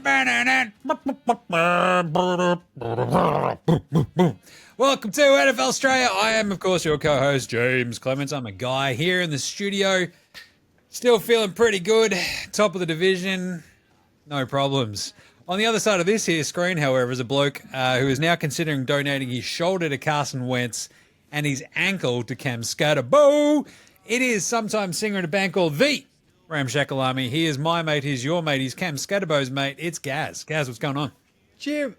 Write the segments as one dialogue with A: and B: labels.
A: Welcome to NFL Straya. I am, of course, your co-host, Jaymz Clements. I'm a guy here in the studio. Still feeling pretty good. Top of the division. No problems. On the other side of this here screen, however, is a bloke who is now considering donating his shoulder to Carson Wentz and his ankle to Skattebo. It is sometimes singer in a band called The Ramshackle Army. He is my mate. He's your mate. He's Skattebo's mate. It's Gaz. Gaz, what's going on?
B: Jim,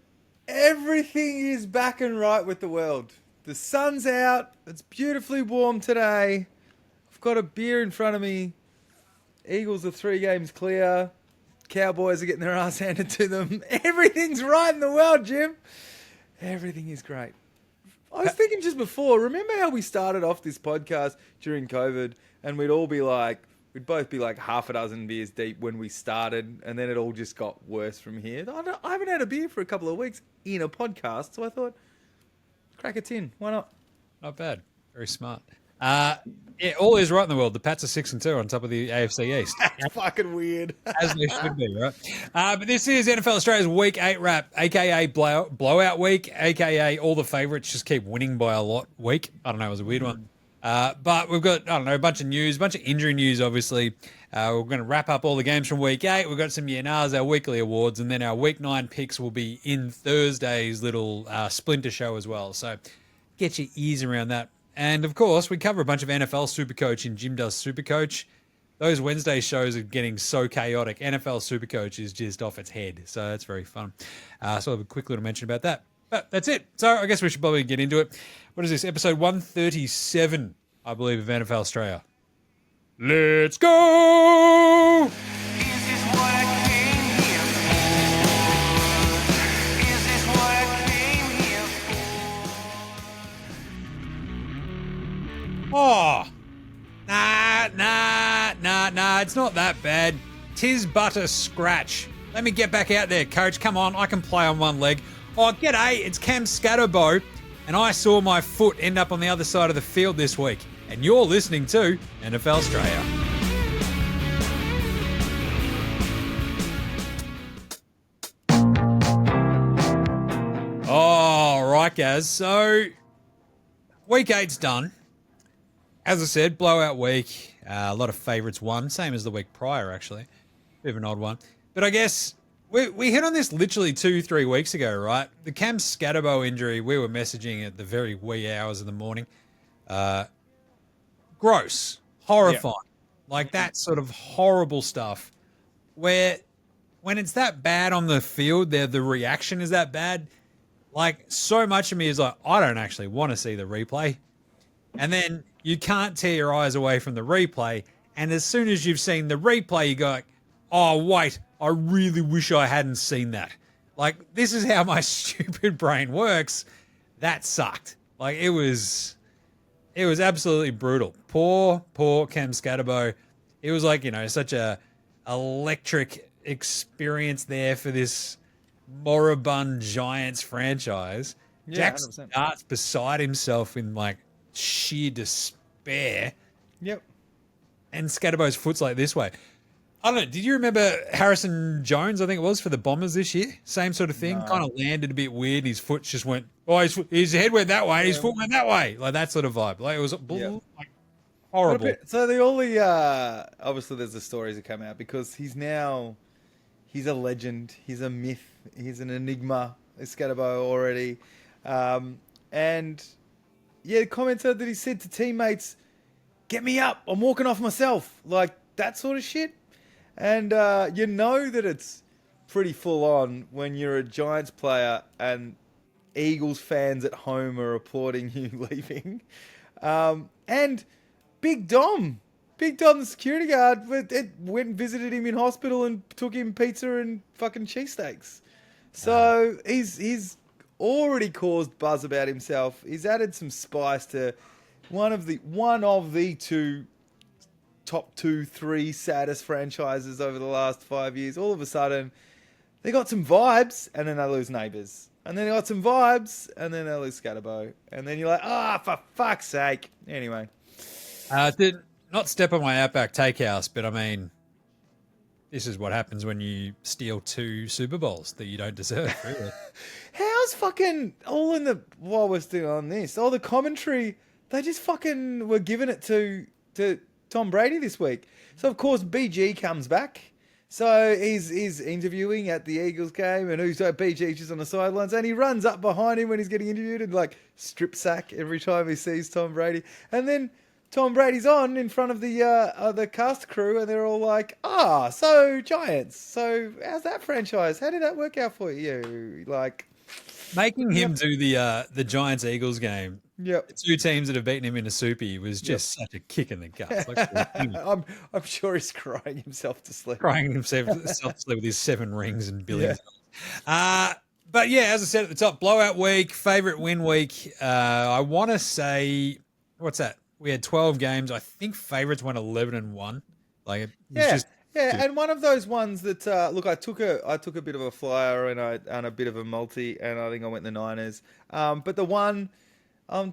B: everything is back and right with the world. The sun's out. It's beautifully warm today. I've got a beer in front of me. Eagles are 3 games clear. Cowboys are getting their ass handed to them. Everything's right in the world, Jim. Everything is great. I was thinking just before, remember how we started off this podcast during COVID and we'd both be like half a dozen beers deep when we started, and then it all just got worse from here. I haven't had a beer for a couple of weeks in a podcast, so I thought, crack a tin. Why not?
A: Not bad. Very smart. Yeah, all is right in the world. The Pats are 6-2 on top of the AFC East.
B: That's fucking weird.
A: As they should be, right? But this is NFL Australia's Week 8 wrap, a.k.a. blowout week, a.k.a. all the favourites just keep winning by a lot week. I don't know, it was a weird one. But we've got, a bunch of news, a bunch of injury news, obviously. We're going to wrap up all the games from Week 8. We've got some YNRs, our weekly awards, and then our Week 9 picks will be in Thursday's little splinter show as well. So get your ears around that. And, of course, we cover a bunch of NFL Supercoach and Jim does Supercoach. Those Wednesday shows are getting so chaotic. NFL Supercoach is just off its head. So that's very fun. So I'll have a quick little mention about that. But that's it. So I guess we should probably get into it. What is this? Episode 137, I believe, of NFL Australia. Let's go! Oh, nah, it's not that bad. 'Tis but a scratch. Let me get back out there, coach. Come on, I can play on one leg. Oh, g'day, it's Skattebo, and I saw my foot end up on the other side of the field this week. And you're listening to NFL Straya. All right, guys. So, Week 8's done. As I said, blowout week. A lot of favourites won, same as the week prior, actually. Bit of an odd one. But I guess we hit on this literally 2-3 weeks ago, right? The Skattebo injury, we were messaging at the very wee hours of the morning. Gross. Horrifying. Yeah. Like that sort of horrible stuff where when it's that bad on the field, the reaction is that bad. Like so much of me is like, I don't actually want to see the replay. And then you can't tear your eyes away from the replay. And as soon as you've seen the replay, you go, like, oh, wait, I really wish I hadn't seen that. Like, this is how my stupid brain works. That sucked. Like, it was absolutely brutal. Poor Skattebo. It was like, such a electric experience there for this moribund Giants franchise.
B: Yeah,
A: Jackson
B: 100%.
A: starts beside himself in, like, sheer despair.
B: Yep.
A: And Skattebo's foot's like this way. I don't know. Did you remember Harrison Jones, I think it was, for the Bombers this year? Same sort of thing.
B: No.
A: Kind of landed a bit weird. His foot just went, his head went that way. Yeah. His foot went that way. Like that sort of vibe. Like it was like, horrible.
B: So obviously there's the stories that come out because he's a legend. He's a myth. He's an enigma. Skattebo already. And yeah, the commenter that he said to teammates, get me up, I'm walking off myself. Like, that sort of shit. And you know that it's pretty full on when you're a Giants player and Eagles fans at home are reporting you leaving. And Big Dom, the security guard, went and visited him in hospital and took him pizza and fucking cheesesteaks. So he's already caused buzz about himself. He's added some spice to one of the top 2-3 saddest franchises over the last 5 years. All of a sudden, they got some vibes, and then they lose Neighbours. And then they got some vibes, and then they lose Skattebo. And then you're like, for fuck's sake. Anyway.
A: Did not step on my Outback Takehouse, but I mean, this is what happens when you steal 2 Super Bowls that you don't deserve, really.
B: How's fucking all in the while we're still on this? All the commentary, they just fucking were giving it to Tom Brady this week. So of course BG comes back. So he's interviewing at the Eagles game, and who's BG just on the sidelines, and he runs up behind him when he's getting interviewed and like strip sack every time he sees Tom Brady. And then Tom Brady's on in front of the cast crew, and they're all like, so Giants. So how's that franchise? How did that work out for you? Like
A: Making him do the Giants Eagles game.
B: Yep.
A: The 2 teams that have beaten him in a soupy was just such a kick in the guts. Like,
B: I'm sure he's crying himself to sleep.
A: Crying himself to sleep with his 7 rings and billions. Yeah. But yeah, as I said at the top, blowout week, favorite win week. I want to say, what's that? We had 12 games. I think favorites went 11-1. Like, it was just.
B: Yeah, and one of those ones that look, I took a bit of a flyer and a bit of a multi, and I think I went the Niners. But the one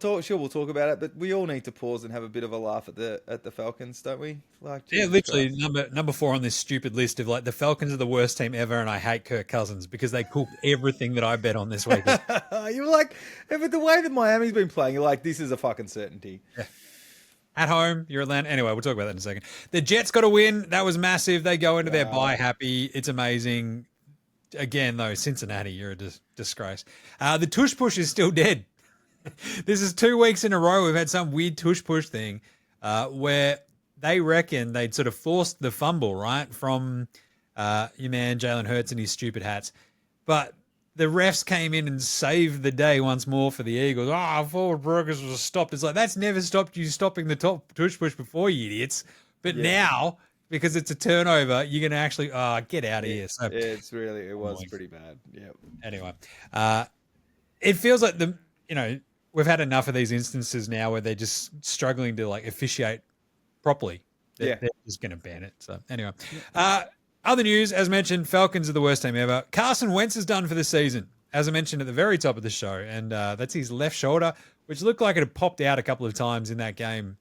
B: sure we'll talk about it, but we all need to pause and have a bit of a laugh at the Falcons, don't we? Like,
A: literally number 4 on this stupid list of like the Falcons are the worst team ever, and I hate Kirk Cousins because they cooked everything that I bet on this week.
B: You were like, but the way that Miami's been playing, you're like, this is a fucking certainty.
A: Yeah. At home, you're Atlanta. Anyway, we'll talk about that in a second. The Jets got a win. That was massive. They go into their bye happy. It's amazing. Again, though, Cincinnati, you're a disgrace. The tush push is still dead. This is 2 weeks in a row. We've had some weird tush push thing where they reckon they'd sort of forced the fumble, right, from your man Jalen Hurts and his stupid hats. But the refs came in and saved the day once more for the Eagles. Forward progress was stopped. It's like, that's never stopped you stopping the top tush push before, you idiots. But now, because it's a turnover, you're going to actually, get out of here. So,
B: it was pretty bad. Yeah.
A: Anyway, it feels like we've had enough of these instances now where they're just struggling to like officiate properly. They're just going to ban it. So anyway, other news, as mentioned, Falcons are the worst team ever. Carson Wentz is done for the season, as I mentioned at the very top of the show. And that's his left shoulder, which looked like it had popped out a couple of times in that game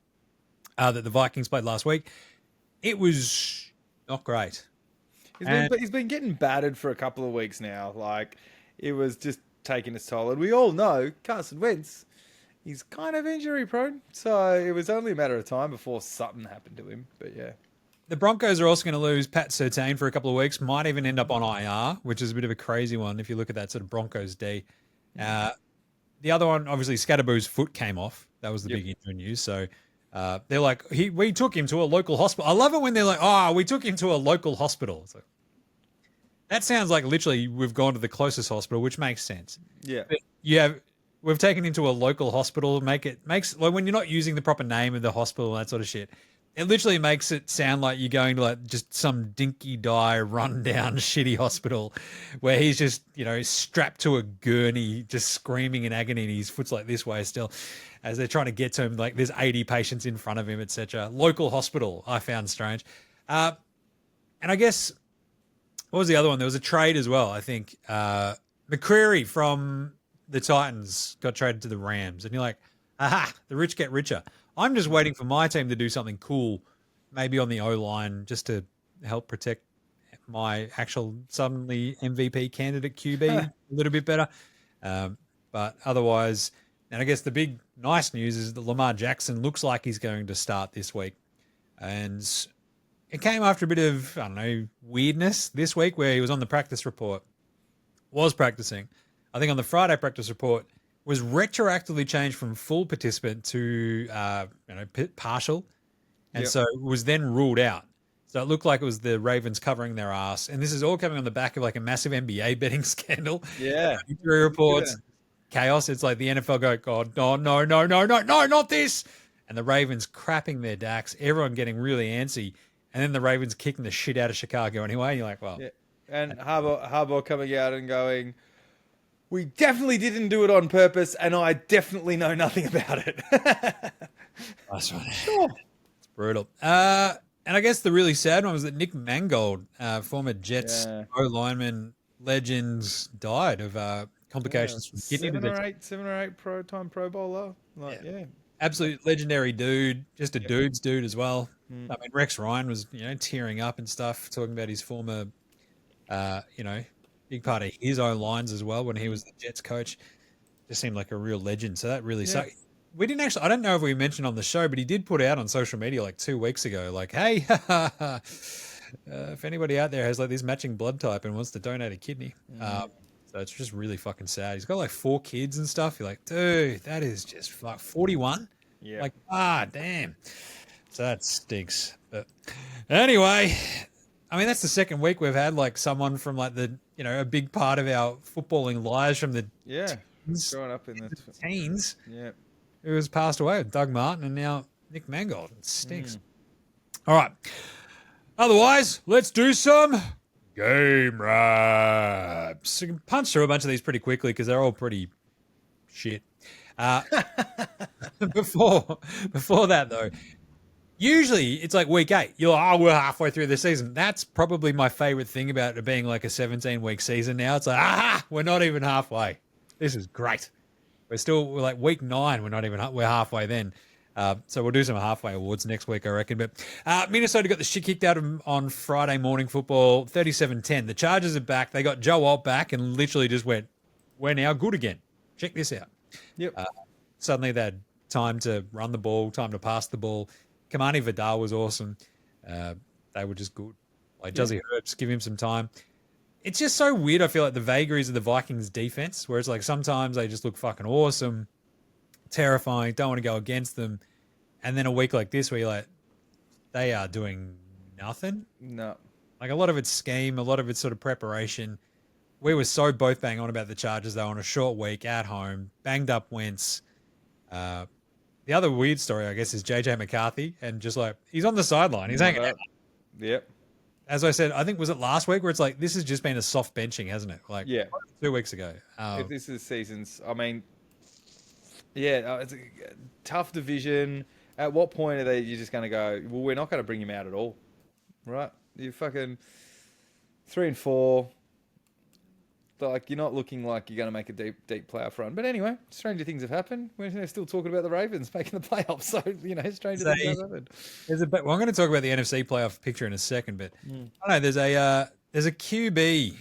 A: that the Vikings played last week. It was not great.
B: He's been getting battered for a couple of weeks now. Like, it was just taking its toll. And we all know Carson Wentz, he's kind of injury prone. So it was only a matter of time before something happened to him. But yeah.
A: The Broncos are also going to lose Pat Surtain for a couple of weeks, might even end up on IR, which is a bit of a crazy one if you look at that sort of Broncos D. The other one, obviously, Skattebo's foot came off. That was the big injury news. So they're like, we took him to a local hospital. I love it when they're like, we took him to a local hospital. It's like, that sounds like literally we've gone to the closest hospital, which makes sense.
B: Yeah.
A: But we've taken him to a local hospital. Makes when you're not using the proper name of the hospital and that sort of shit, it literally makes it sound like you're going to like just some dinky-die, run-down, shitty hospital where he's just, strapped to a gurney, just screaming in agony, and his foot's like this way still, as they're trying to get to him. Like there's 80 patients in front of him, etc. Local hospital, I found strange. And I guess, what was the other one? There was a trade as well, I think. McCreary from the Titans got traded to the Rams, and you're like, aha, the rich get richer. I'm just waiting for my team to do something cool, maybe on the O-line, just to help protect my actual suddenly MVP candidate QB a little bit better. But otherwise, and I guess the big nice news is that Lamar Jackson looks like he's going to start this week. And it came after a bit of, weirdness this week where he was on the practice report, was practicing. I think on the Friday practice report, was retroactively changed from full participant to partial, and so was then ruled out. So it looked like it was the Ravens covering their ass, and this is all coming on the back of like a massive NBA betting scandal.
B: Yeah,
A: injury reports, chaos. It's like the NFL go, God, no, not this, and the Ravens crapping their dacks, everyone getting really antsy, and then the Ravens kicking the shit out of Chicago anyway. And you're like, well,
B: and Harbaugh coming out and going, we definitely didn't do it on purpose, and I definitely know nothing about it.
A: That's right.
B: Sure.
A: It's brutal. And I guess the really sad one was that Nick Mangold, former Jets O-lineman legend, died of complications from kidney disease.
B: 7 or 8 time Pro Bowler.
A: absolute legendary dude, just a dude's dude as well.
B: Mm.
A: I mean, Rex Ryan was, tearing up and stuff, talking about his former, big part of his own lines as well when he was the Jets coach. Just seemed like a real legend. So that really sucked. We didn't actually, I don't know if we mentioned on the show, but he did put out on social media like 2 weeks ago, like, hey, if anybody out there has like this matching blood type and wants to donate a kidney. So it's just really fucking sad. He's got like 4 kids and stuff. You're like, dude, that is just 41.
B: Yeah.
A: Like, damn. So that stinks. But anyway, I mean, that's the second week we've had like someone from like the, a big part of our footballing lives from the
B: growing up in the
A: teens.
B: Yeah.
A: Who has passed away, Doug Martin and now Nick Mangold. It stinks. All right. Otherwise, let's do some game wraps. You can punch through a bunch of these pretty quickly because they're all pretty shit. Before that, though, usually it's like week 8. You're like, we're halfway through the season. That's probably my favorite thing about it being like a 17-week season now. It's like, we're not even halfway. This is great. We're like week 9. We're halfway then. So we'll do some halfway awards next week, I reckon. But Minnesota got the shit kicked out of them on Friday morning football, 37-10. The Chargers are back. They got Joe Alt back and literally just went, we're now good again. Check this out.
B: Yep.
A: Suddenly they had time to run the ball, time to pass the ball. Kamani Vidal was awesome. They were just good. Like Juzzy Herbs, give him some time. It's just so weird, I feel like, the vagaries of the Vikings defense, where it's like sometimes they just look fucking awesome, terrifying, don't want to go against them. And then a week like this where you're like, they are doing nothing.
B: No.
A: Like a lot of it's scheme, a lot of it's sort of preparation. We were so both bang on about the Chargers, though, on a short week at home, banged up Wentz. The other weird story, I guess, is JJ McCarthy, and just like, he's on the sideline. He's hanging out.
B: Yep.
A: As I said, I think, was it last week where it's like, this has just been a soft benching, hasn't it? Like 2 weeks ago.
B: If this is seasons, I mean, it's a tough division. At what point are you just going to go, well, we're not going to bring him out at all, right? You fucking 3-4. Like, you're not looking like you're going to make a deep playoff run. But anyway, stranger things have happened. We're still talking about the Ravens making the playoffs. So, stranger things have happened.
A: I'm going to talk about the NFC playoff picture in a second, but I don't know, there's a QB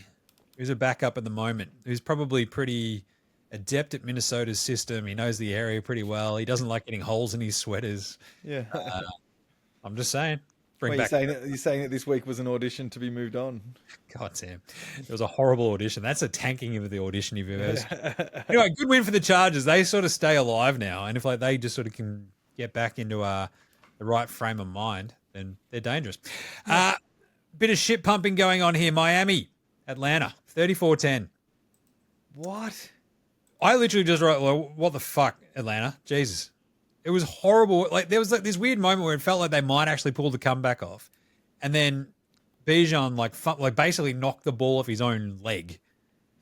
A: who's a backup at the moment who's probably pretty adept at Minnesota's system. He knows the area pretty well. He doesn't like getting holes in his sweaters. Yeah. I'm just saying.
B: You're saying that this week was an audition to be moved on?
A: God damn. It was a horrible audition. That's a tanking of the audition you've ever heard. Anyway, good win for the Chargers. They sort of stay alive now. And if they just sort of can get back into the right frame of mind, then they're dangerous. Bit of shit pumping going on here. Miami, Atlanta, 34-10.
B: What?
A: I literally just wrote, well, what the fuck, Atlanta? Jesus. It was horrible. Like, there was like this weird moment where it felt like they might actually pull the comeback off. And then Bijan like basically knocked the ball off his own leg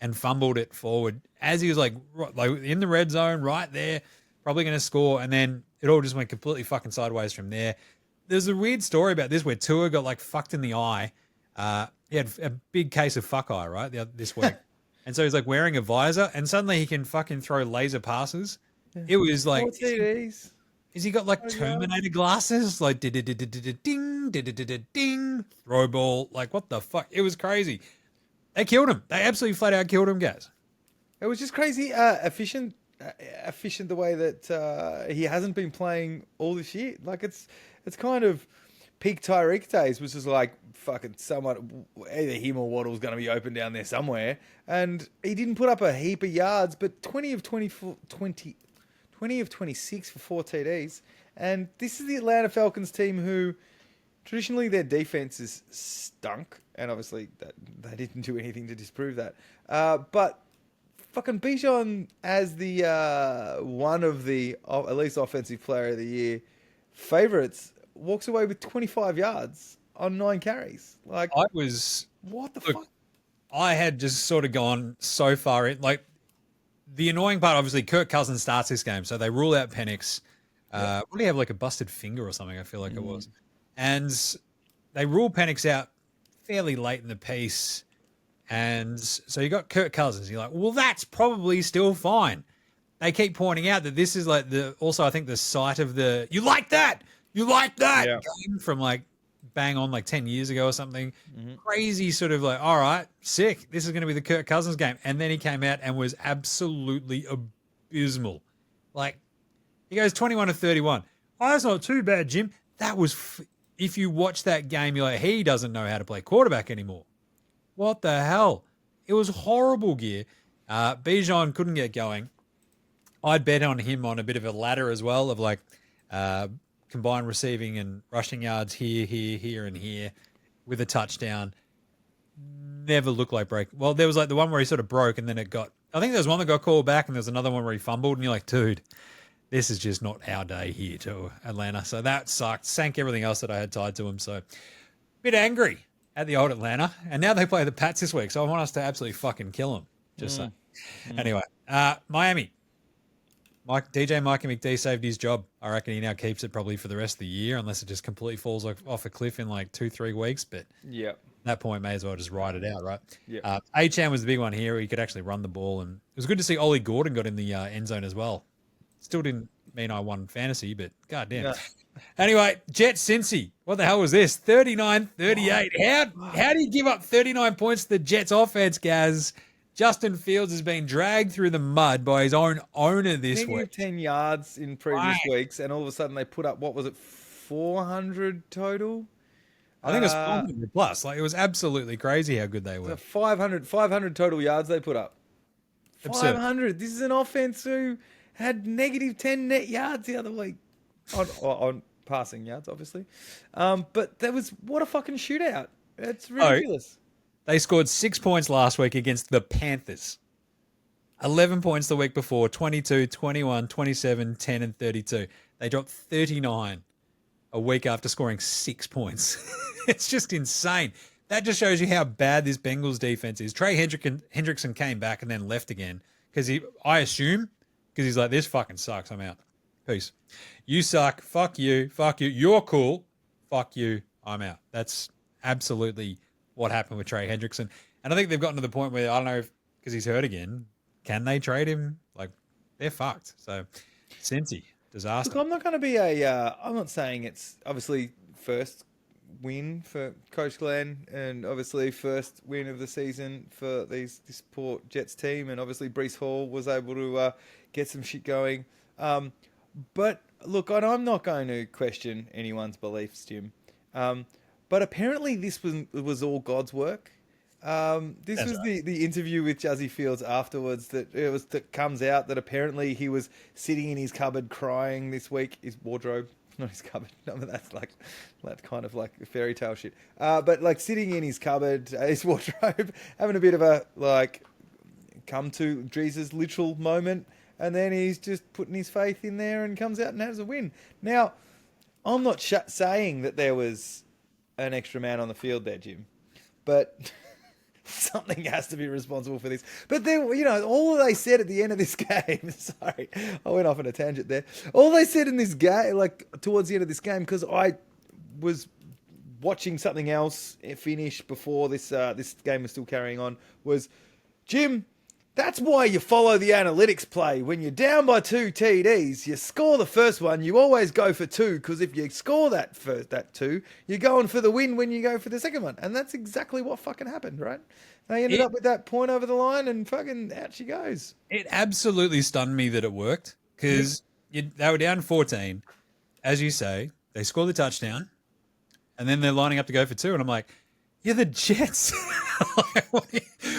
A: and fumbled it forward as he was like in the red zone right there, probably going to score. And then it all just went completely fucking sideways from there. There's a weird story about this where Tua got like fucked in the eye. He had a big case of fuck eye, right, this week. And so he's like wearing a visor and suddenly he can fucking throw laser passes. It was like, has he got like Terminator glasses? Like ding, ding, throw ball. Like what the fuck? It was crazy. They killed him. They absolutely flat out killed him, Gaz.
B: It was just crazy efficient the way that he hasn't been playing all this year. Like it's kind of peak Tyreek days, which is like fucking someone, either him or Waddle's going to be open down there somewhere. And he didn't put up a heap of yards, but 20 of 26 for 4 TDs. And this is the Atlanta Falcons team who traditionally their defense is stunk. And obviously they didn't do anything to disprove that. But fucking Bijan as the one of the at least offensive player of the year favorites walks away with 25 yards on 9 carries. Like
A: I was
B: what the fuck?
A: I had just sort of gone so far in. Like the annoying part, obviously, Kirk Cousins starts this game, so they rule out Penix. What do you have, like a busted finger or something? I feel like it was, and they rule Penix out fairly late in the piece. And so you got Kirk Cousins. You're like, well, that's probably still fine. they keep pointing out that this is like also I think the site of the you like that game from like bang on like 10 years ago or something. Crazy sort of like, all right, sick. This is going to be the Kirk Cousins game. And then he came out and was absolutely abysmal. Like, he goes 21 to 31. Oh, that's not too bad, Jim. That was, if you watch that game, you're like, he doesn't know how to play quarterback anymore. What the hell? It was horrible gear. Bijan couldn't get going. I'd bet on him on a bit of a ladder as well of like, combined receiving and rushing yards here, and here with a touchdown. Never looked like break. Well, there was like the one where he sort of broke and then I think there was one that got called back and there was another one where he fumbled and you're like, dude, this is just not our day here to Atlanta. So that sucked. Sank everything else that I had tied to him. So bit angry at the old Atlanta. And now they play the Pats this week. So I want us to absolutely fucking kill them. Just saying. Anyway, Miami. DJ Mikey McD saved his job. I reckon he now keeps it probably for the rest of the year, unless it just completely falls off a cliff in like 2-3 weeks. But at that point, may as well just ride it out, right? Achane was the big one here. He could actually run the ball, and it was good to see Ollie Gordon got in the end zone as well. Still didn't mean I won fantasy, but goddamn. No. Anyway, Jets Cincy. What the hell was this? 39-38. How do you give up 39 points to the Jets offense, Gaz? Justin Fields has been dragged through the mud by his own owner this week.
B: 10 yards in previous weeks, and all of a sudden they put up, what was it, 400 total?
A: I think it was 400 plus. Like, it was absolutely crazy how good they were.
B: 500 total yards they put up.
A: Absurd.
B: 500. This is an offense who had negative 10 net yards the other week. On passing yards, obviously. But what a fucking shootout. It's ridiculous.
A: They scored 6 points last week against the Panthers. 11 points the week before, 22, 21, 27, 10, and 32. They dropped 39 a week after scoring 6 points. It's just insane. That just shows you how bad this Bengals defense is. Trey Hendrickson came back and then left again because I assume, because he's like, this fucking sucks. I'm out. Peace. You suck. Fuck you. Fuck you. You're cool. Fuck you. I'm out. That's absolutely what happened with Trey Hendrickson. And I think they've gotten to the point where, I don't know, because he's hurt again, can they trade him? Like, they're fucked. So, Cincy, disaster.
B: Look, I'm not going to be I'm not saying it's obviously first win for Coach Glenn and obviously first win of the season for this poor Jets team. And obviously Breece Hall was able to get some shit going. But look, I'm not going to question anyone's beliefs, Jim. But apparently this was all God's work. This was right. the interview with Jazzy Fields afterwards that comes out that apparently he was sitting in his cupboard crying this week. His wardrobe, not his cupboard. No, that's kind of like fairy tale shit. But like sitting in his cupboard, his wardrobe, having a bit of a like come to Jesus literal moment, and then he's just putting his faith in there and comes out and has a win. Now, I'm not saying that there was an extra man on the field there, Jim, but something has to be responsible for this. But then, all they said at the end of this game, sorry, I went off on a tangent there. All they said in this game, like towards the end of this game, because I was watching something else finish before this game was still carrying on, was, Jim, that's why you follow the analytics play. When you're down by 2 TDs, you score the first one, you always go for 2, because if you score that 2, you're going for the win when you go for the second one. And that's exactly what fucking happened, right? They ended up with that point over the line, and fucking out she goes.
A: It absolutely stunned me that it worked, because they were down 14. As you say, they score the touchdown, and then they're lining up to go for 2, and I'm like, you're the Jets.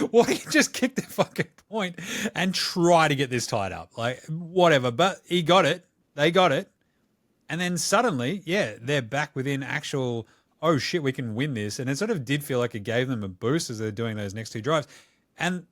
A: Why don't you just kick the fucking point and try to get this tied up? Like, whatever. But he got it. They got it. And then suddenly, they're back within actual, oh shit, we can win this. And it sort of did feel like it gave them a boost as they're doing those next 2 drives. And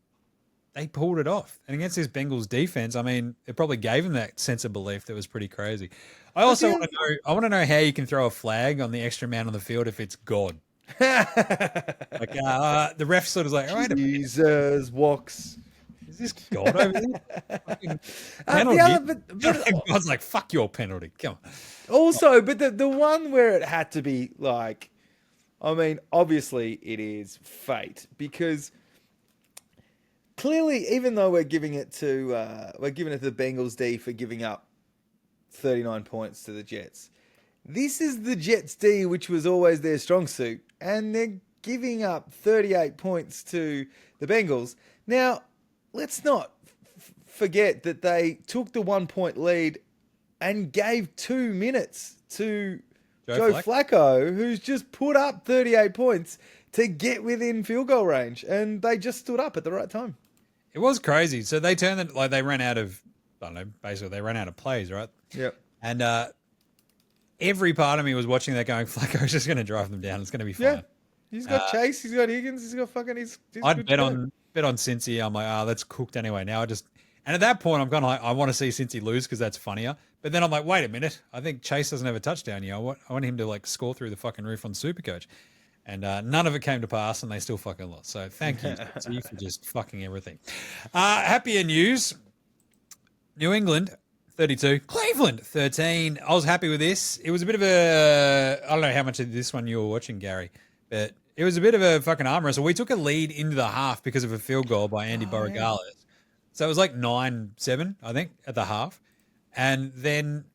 A: they pulled it off. And against this Bengals defense, I mean, it probably gave them that sense of belief that was pretty crazy. I also want to know how you can throw a flag on the extra man on the field if it's God. Like the ref sort of like, all right,
B: Jesus walks.
A: Is this God over here? God's like, fuck your penalty. Come on.
B: Also, but the one where it had to be like, I mean, obviously it is fate, because clearly, even though we're giving it to the Bengals D for giving up 39 points to the Jets, this is the Jets D, which was always their strong suit, and they're giving up 38 points to the Bengals. Now, let's not forget that they took the 1 point lead and gave 2 minutes to Joe Flacco, who's just put up 38 points to get within field goal range, and they just stood up at the right time.
A: It was crazy. So they turned it, like they ran out of, I don't know, basically they ran out of plays, right?
B: Yep.
A: And every part of me was watching that going, Flacco's just going to drive them down. It's going to be fine.
B: Yeah. He's got Chase, he's got Higgins, he's got fucking,
A: I'd bet on Cincy. I'm like, that's cooked anyway. Now and at that point, I'm kind of like, I want to see Cincy lose because that's funnier. But then I'm like, wait a minute. I think Chase doesn't have a touchdown yet. I want him to like score through the fucking roof on Supercoach. And none of it came to pass, and they still fucking lost. So thank you, Cincy, for just fucking everything. Happier news. New England, 32. Cleveland, 13. I was happy with this. It was a bit of I don't know how much of this one you were watching, Gary, but it was a bit of a fucking arm wrestle. We took a lead into the half because of a field goal by Andy Borregales. Yeah. So it was like 9-7, I think, at the half. And then,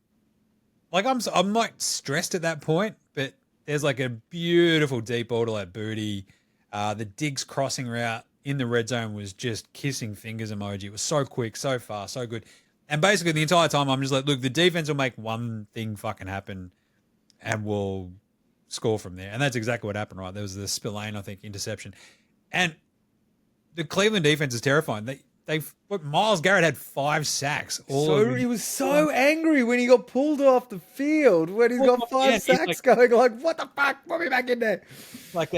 A: like, I'm like stressed at that point, but there's like a beautiful deep ball to that booty. The Diggs crossing route in the red zone was just kissing fingers emoji. It was so quick, so fast, so good. And basically the entire time I'm just like, look, the defense will make one thing fucking happen and we'll score from there. And that's exactly what happened, right? There was the Spillane, I think, interception. And the Cleveland defense is terrifying. Myles Garrett had 5 sacks.
B: He was so angry when he got pulled off the field, when he's got 5 sacks going, like, what the fuck? Put me back in there.
A: Like,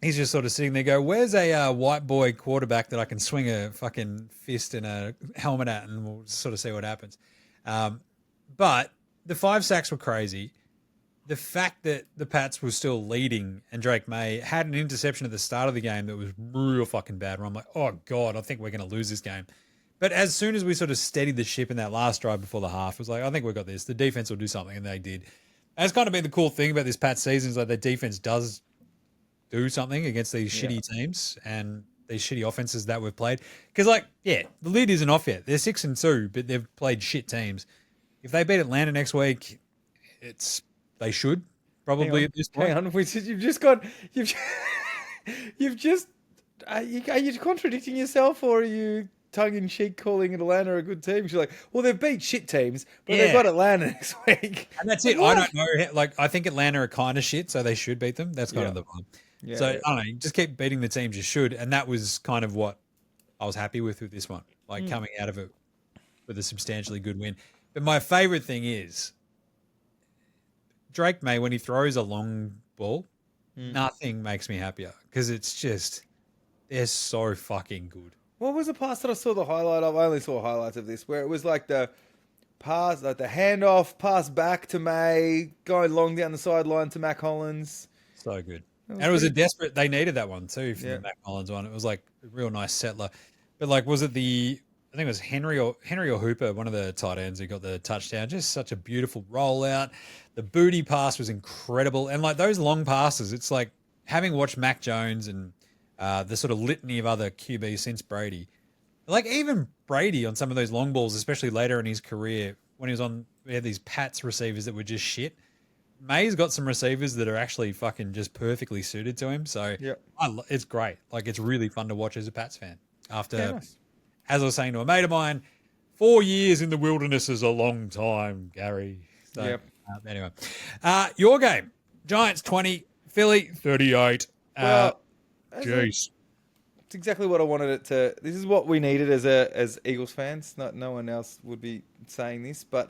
A: he's just sort of sitting there go, where's a white boy quarterback that I can swing a fucking fist and a helmet at, and we'll sort of see what happens. But the 5 sacks were crazy. The fact that the Pats were still leading and Drake May had an interception at the start of the game that was real fucking bad, where I'm like, oh, God, I think we're going to lose this game. But as soon as we sort of steadied the ship in that last drive before the half, it was like, I think we've got this. The defense will do something, and they did. And it's kind of been the cool thing about this Pats season is like the defense does do something against these shitty teams and these shitty offenses that we've played. Because, like, the lid isn't off yet. They're 6-2, but they've played shit teams. If they beat Atlanta next week, they should probably at this point.
B: Hang on, are you contradicting yourself, or are you tongue-in-cheek calling Atlanta a good team? She's like, well, they've beat shit teams, but they've got Atlanta next week.
A: And that's it. What? I don't know. Like, I think Atlanta are kind of shit, so they should beat them. That's kind of the vibe. Yeah, so, I don't know. Just keep beating the teams you should. And that was kind of what I was happy with this one, like coming out of it with a substantially good win. But my favorite thing is Drake May, when he throws a long ball, nothing makes me happier because it's just, they're so fucking good.
B: What was the pass that I saw the highlight of? I only saw highlights of this, where it was like the pass, like the handoff, pass back to May, going long down the sideline to Mac Hollins.
A: So good. And it was a desperate, they needed that one too from the Mac Hollins one. It was like a real nice settler. But like, was it I think it was Henry or Hooper, one of the tight ends who got the touchdown. Just such a beautiful rollout. The booty pass was incredible. And like those long passes, it's like having watched Mac Jones and the sort of litany of other QBs since Brady. Like even Brady on some of those long balls, especially later in his career, when we had these Pats receivers that were just shit. May's got some receivers that are actually fucking just perfectly suited to him. So it's great. Like it's really fun to watch as a Pats fan. After, as I was saying to a mate of mine, 4 years in the wilderness is a long time, Gary. So, anyway, your game, Giants 20, Philly 38. Jeez.
B: It's exactly what I wanted it to. This is what we needed as Eagles fans. No one else would be saying this, but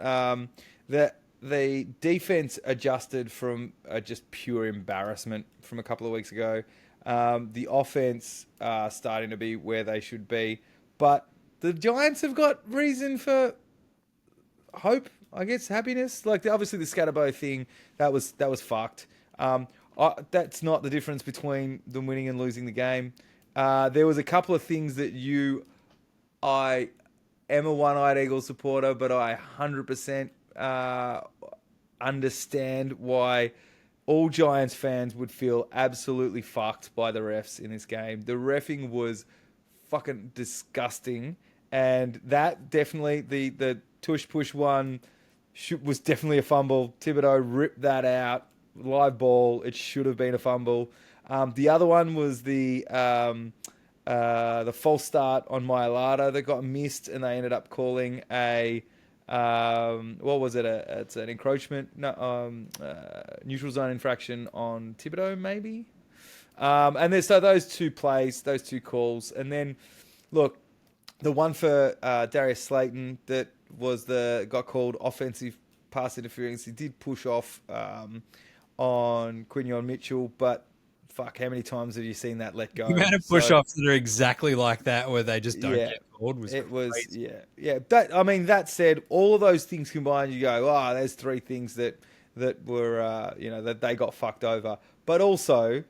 B: the defense adjusted from just pure embarrassment from a couple of weeks ago. The offense starting to be where they should be, but the Giants have got reason for hope, I guess, happiness. Like obviously the Skattebo thing, that was fucked. That's not the difference between them winning and losing the game. There was a couple of things that I am a one-eyed Eagles supporter, but I 100% understand why all Giants fans would feel absolutely fucked by the refs in this game. The reffing was fucking disgusting. And that definitely, the tush push one was definitely a fumble. Thibodeau ripped that out. Live ball. It should have been a fumble. The other one was the false start on Mailata that got missed, and they ended up calling a what was it? It's an encroachment, neutral zone infraction on Thibodeau, maybe. And then so those two plays, those two calls, and then look, the one for Darius Slayton that got called offensive pass interference. He did push off on Quinyon Mitchell, but fuck, how many times have you seen that let go?
A: The amount of push-offs that are exactly like that, where they just don't get called, was crazy.
B: Yeah. That said, all of those things combined, you go, there's three things that were, that they got fucked over. But also,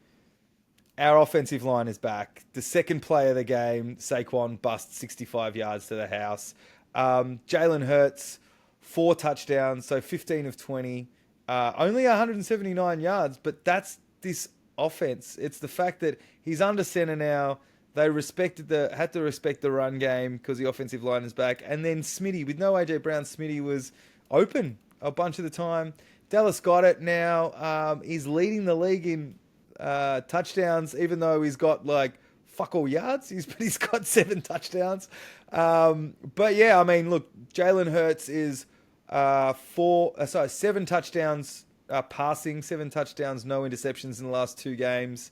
B: our offensive line is back. The second play of the game, Saquon busts 65 yards to the house. Jalen Hurts, 4 touchdowns, so 15 of 20. Only 179 yards, but that's this offense. It's the fact that he's under center now. They had to respect the run game because the offensive line is back. And then Smitty, with no AJ Brown, Smitty was open a bunch of the time. Dallas Goedert now is leading the league in touchdowns, even though he's got like fuck all yards. He's got 7 touchdowns. But yeah, look, Jalen Hurts is 7 touchdowns passing, 7 touchdowns, no interceptions in the last 2 games.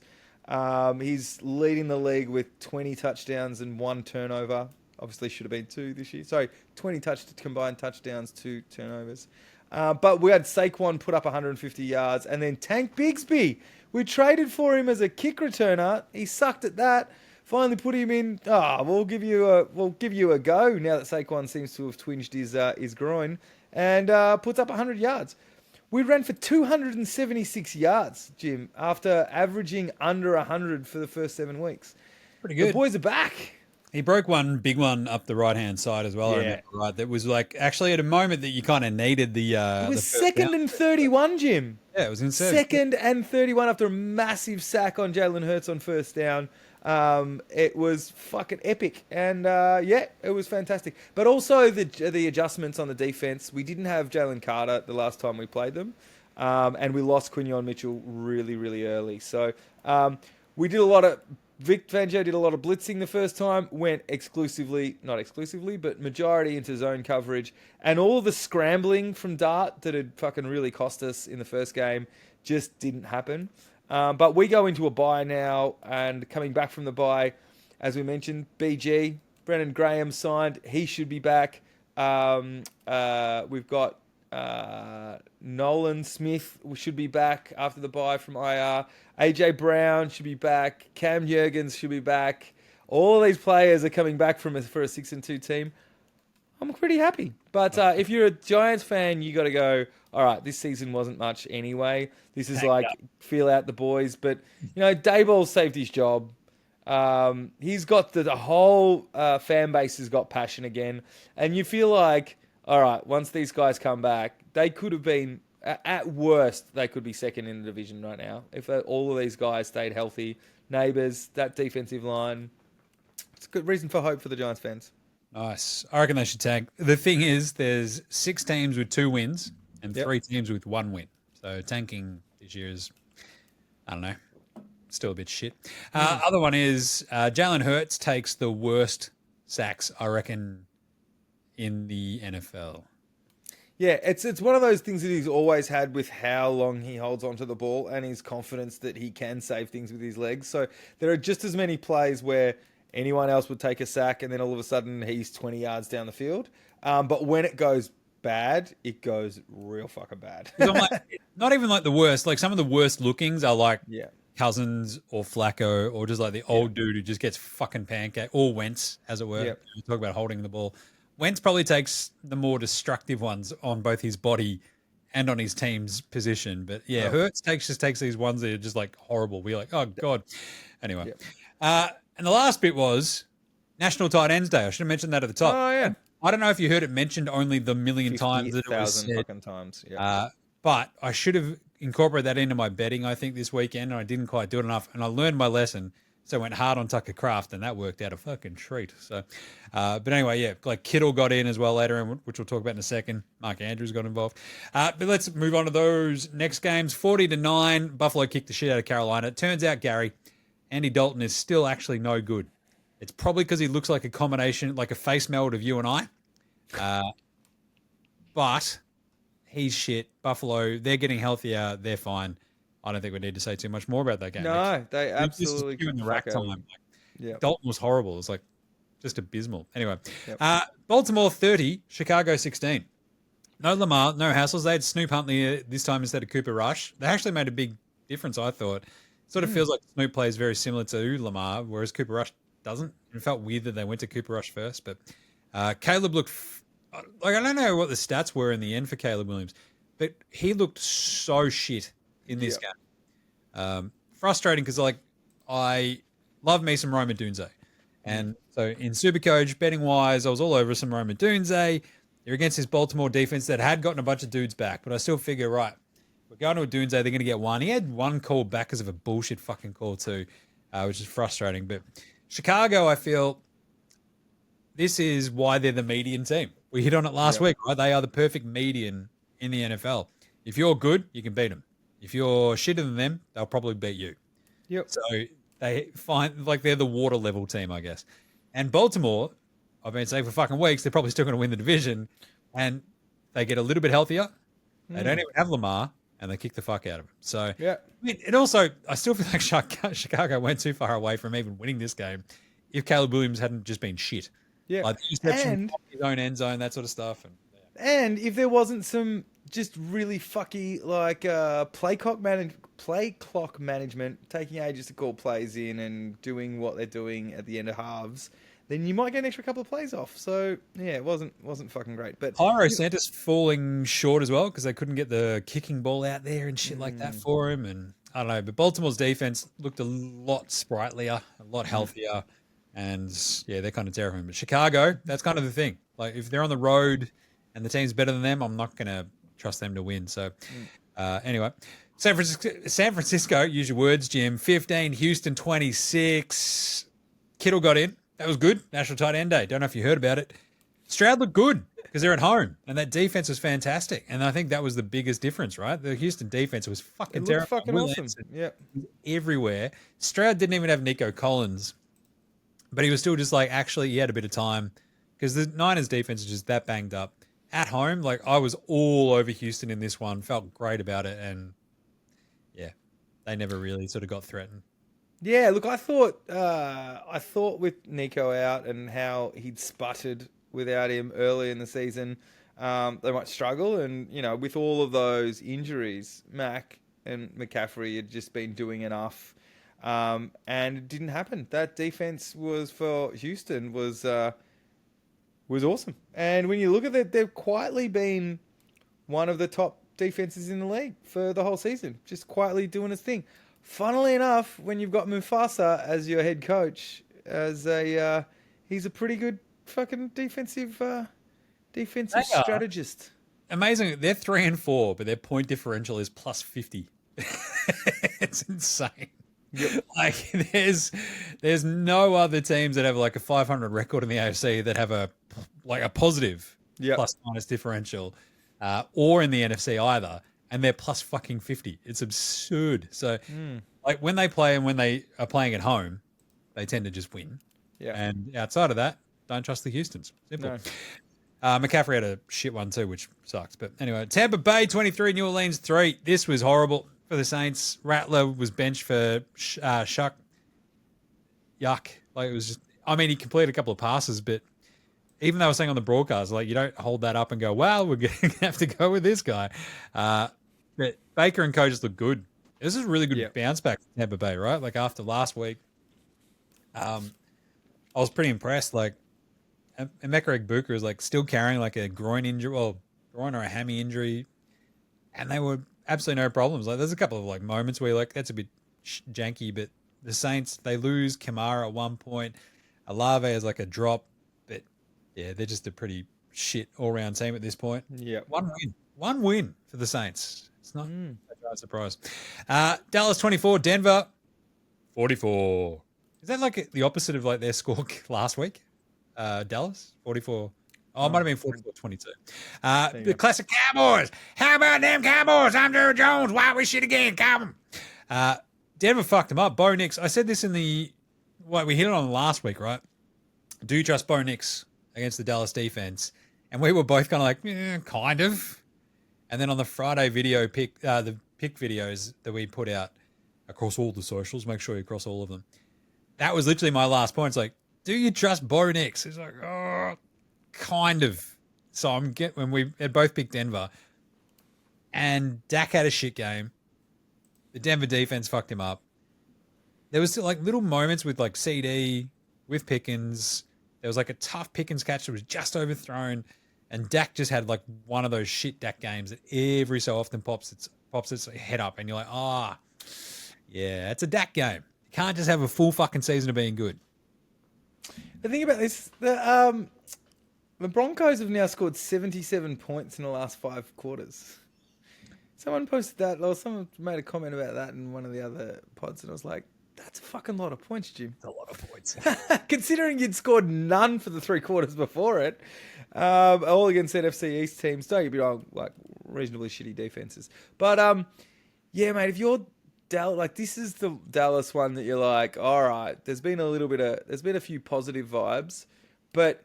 B: He's leading the league with 20 touchdowns and 1 turnover. Obviously should have been 2 this year. Sorry, 20 combined touchdowns, 2 turnovers. But we had Saquon put up 150 yards, and then Tank Bigsby. We traded for him as a kick returner. He sucked at that. Finally put him in. We'll give you a go now that Saquon seems to have twinged his groin, and puts up 100 yards. We ran for 276 yards, Jim, after averaging under 100 for the first 7 weeks.
A: Pretty good.
B: The boys are back.
A: He broke one big one up the right-hand side as well, I remember, right? That was like actually at a moment that you kind of needed the...
B: It was second and 31, Jim.
A: Yeah, it was insane.
B: Second and 31 after a massive sack on Jalen Hurts on first down. It was fucking epic. And it was fantastic. But also the adjustments on the defense. We didn't have Jalen Carter the last time we played them. And we lost Quinyon Mitchell really, really early. So we did a lot of... Vic Fangio did a lot of blitzing the first time, went not exclusively, but majority into zone coverage. And all the scrambling from Dart that had fucking really cost us in the first game just didn't happen. But we go into a bye now, and coming back from the bye, as we mentioned, BG, Brennan Graham signed. He should be back. We've got Nolan Smith should be back after the bye from IR. AJ Brown should be back. Cam Jurgens should be back. All these players are coming back for a 6-2 team. I'm pretty happy. But if you're a Giants fan, you got to go, all right, this season wasn't much anyway. This is feel out the boys. But, Dayball saved his job. He's got the whole fan base has got passion again. And you feel like, all right, once these guys come back, they could have been, at worst, they could be second in the division right now. If all of these guys stayed healthy, neighbours, that defensive line, it's a good reason for hope for the Giants fans.
A: Nice. I reckon they should tank. The thing is, there's 6 teams with 2 wins and 3 teams with 1 win. So tanking this year is, I don't know, still a bit shit. Other one is Jalen Hurts takes the worst sacks, I reckon, in the NFL.
B: Yeah, it's one of those things that he's always had with how long he holds onto the ball and his confidence that he can save things with his legs. So there are just as many plays where anyone else would take a sack and then all of a sudden he's 20 yards down the field. But when it goes bad, it goes real fucking bad.
A: Not even like the worst. Like some of the worst lookings are like Cousins or Flacco or just like the old dude who just gets fucking pancake, or Wentz, as it were.
B: Yep.
A: You talk about holding the ball. Wentz probably takes the more destructive ones on both his body and on his team's position. But Hurts just takes these ones that are just like horrible. We're like, oh God. Anyway. And the last bit was National Tight Ends Day. I should have mentioned that at the top.
B: Oh, yeah.
A: I don't know if you heard it mentioned only the million times that it was said.
B: Fucking times. Yeah.
A: But I should have incorporated that into my betting, I think, this weekend, and I didn't quite do it enough. And I learned my lesson. So went hard on Tucker Kraft, and that worked out a fucking treat. So, but anyway, yeah, like Kittle got in as well later, which we'll talk about in a second. Mark Andrews got involved. But let's move on to those next games. 40-9, Buffalo kicked the shit out of Carolina. It turns out, Gary, Andy Dalton is still actually no good. It's probably because he looks like a combination, like a face meld of you and I. But he's shit. Buffalo, they're getting healthier. They're fine. I don't think we need to say too much more about that game.
B: No, they absolutely
A: this is in the rack time. Like,
B: yep.
A: Dalton was horrible. It was like just abysmal. Anyway,
B: Yep.
A: Baltimore 30, Chicago 16. No Lamar, no hassles. They had Snoop Huntley this time instead of Cooper Rush. They actually made a big difference, I thought. Sort of feels like Snoop plays very similar to Lamar, whereas Cooper Rush doesn't. It felt weird that they went to Cooper Rush first, but Caleb looked like, I don't know what the stats were in the end for Caleb Williams, but he looked so shit in this game. Frustrating because, like, I love me some Roma Dunze. And so in Supercoach, betting wise, I was all over some Roma Dunze. They're against this Baltimore defense that had gotten a bunch of dudes back, but I still figure, right, we're going to a Dunze, they're going to get one. He had one call back because of a bullshit fucking call too, which is frustrating. But Chicago, I feel this is why they're the median team. We hit on it last week, right? They are the perfect median in the NFL. If you're good, you can beat them. If you're shitter than them, they'll probably beat you.
B: Yep.
A: So they find like they're the water level team, I guess. And Baltimore, I've been saying for fucking weeks, they're probably still going to win the division. And they get a little bit healthier. They don't even have Lamar, and they kick the fuck out of him. So
B: yeah,
A: I mean, it also, I still feel like Chicago went too far away from even winning this game if Caleb Williams hadn't just been shit.
B: Yeah,
A: like the interception, his own end zone, that sort of stuff.
B: And if there wasn't some just really fucky like play clock management, taking ages to call plays in and doing what they're doing at the end of halves, then you might get an extra couple of plays off. So yeah, it wasn't fucking great. But
A: Jairo Santos falling short as well because they couldn't get the kicking ball out there and shit like that for him. And I don't know, but Baltimore's defense looked a lot sprightlier, a lot healthier. And yeah, they're kind of terrifying. But Chicago, that's kind of the thing. Like if they're on the road and the team's better than them, I'm not going to trust them to win. So anyway, San Francisco, use your words, Jim. 15, Houston 26. Kittle got in. That was good. National Tight End Day. Don't know if you heard about it. Stroud looked good because they're at home, and that defense was fantastic. And I think that was the biggest difference, right? The Houston defense was fucking terrible.
B: Fucking awesome. Yeah,
A: everywhere. Stroud didn't even have Nico Collins. But he was still just like, actually, he had a bit of time because the Niners defense is just that banged up. At home, like I was all over Houston in this one, felt great about it. And yeah, they never really sort of got threatened.
B: Yeah, look, I thought with Nico out and how he'd sputtered without him early in the season, they might struggle. And, you know, with all of those injuries, Mac and McCaffrey had just been doing enough. And it didn't happen. That defense for Houston was awesome. And when you look at it, they've quietly been one of the top defenses in the league for the whole season, just quietly doing its thing. Funnily enough, when you've got Mufasa as your head coach, he's a pretty good fucking defensive strategist.
A: Amazing. They're 3-4, but their point differential is plus 50. It's insane.
B: Yep.
A: Like there's no other teams that have like a 500 record in the AFC that have a positive plus minus differential, or in the NFC either, and they're plus fucking 50. It's absurd. So like when they play and when they are playing at home, they tend to just win. Yeah. And outside of that, don't trust the Houstons. Simple. No. McCaffrey had a shit one too, which sucks. But anyway, Tampa Bay 23, New Orleans 3. This was horrible for the Saints. Rattler was benched for Shuck. Yuck. Like it was just, I mean, he completed a couple of passes, but even though I was saying on the broadcast, like you don't hold that up and go, well, we're going to have to go with this guy. But Baker and co just look good. This is a really good bounce back for Tampa Bay, right? Like after last week, I was pretty impressed. Like Emeka Egbuka is like still carrying like a groin or a hammy injury, and they were absolutely no problems. Like there's a couple of like moments where you're like that's a bit janky, but the Saints, they lose Kamara at one point. Olave has like a drop, but yeah, they're just a pretty shit all round team at this point.
B: Yeah,
A: one win for the Saints. It's not a surprise. Dallas 24, Denver 44. Is that like the opposite of like their score last week? Dallas 44. Oh, it might have been 44-22. The classic Cowboys. How about them Cowboys? I'm Drew Jones. Why we shit again? Come. Denver fucked them up. Bo Nix. I said this in we hit it on last week, right? Do you trust Bo Nix against the Dallas defense? And we were both kind of like, kind of. And then on the Friday video pick, the pick videos that we put out across all the socials, make sure you cross all of them. That was literally my last point. It's like, do you trust Bo Nix? It's like, oh, kind of. So when we had both picked Denver, and Dak had a shit game. The Denver defense fucked him up. There was like little moments with like CD, with Pickens. There was like a tough Pickens catch that was just overthrown. And Dak just had like one of those shit Dak games that every so often pops its head up. And you're like, yeah, it's a Dak game. You can't just have a full fucking season of being good.
B: The thing about this, the Broncos have now scored 77 points in the last 5 quarters. Someone posted that, or someone made a comment about that in one of the other pods, and I was like, that's a fucking lot of points, Jim.
A: It's a lot of points.
B: Considering you'd scored none for the 3 quarters before it, all against NFC East teams. Don't get me wrong, like reasonably shitty defenses. But yeah, mate, if you're Dallas, like this is the Dallas one that you're like, all right, there's been a few positive vibes, but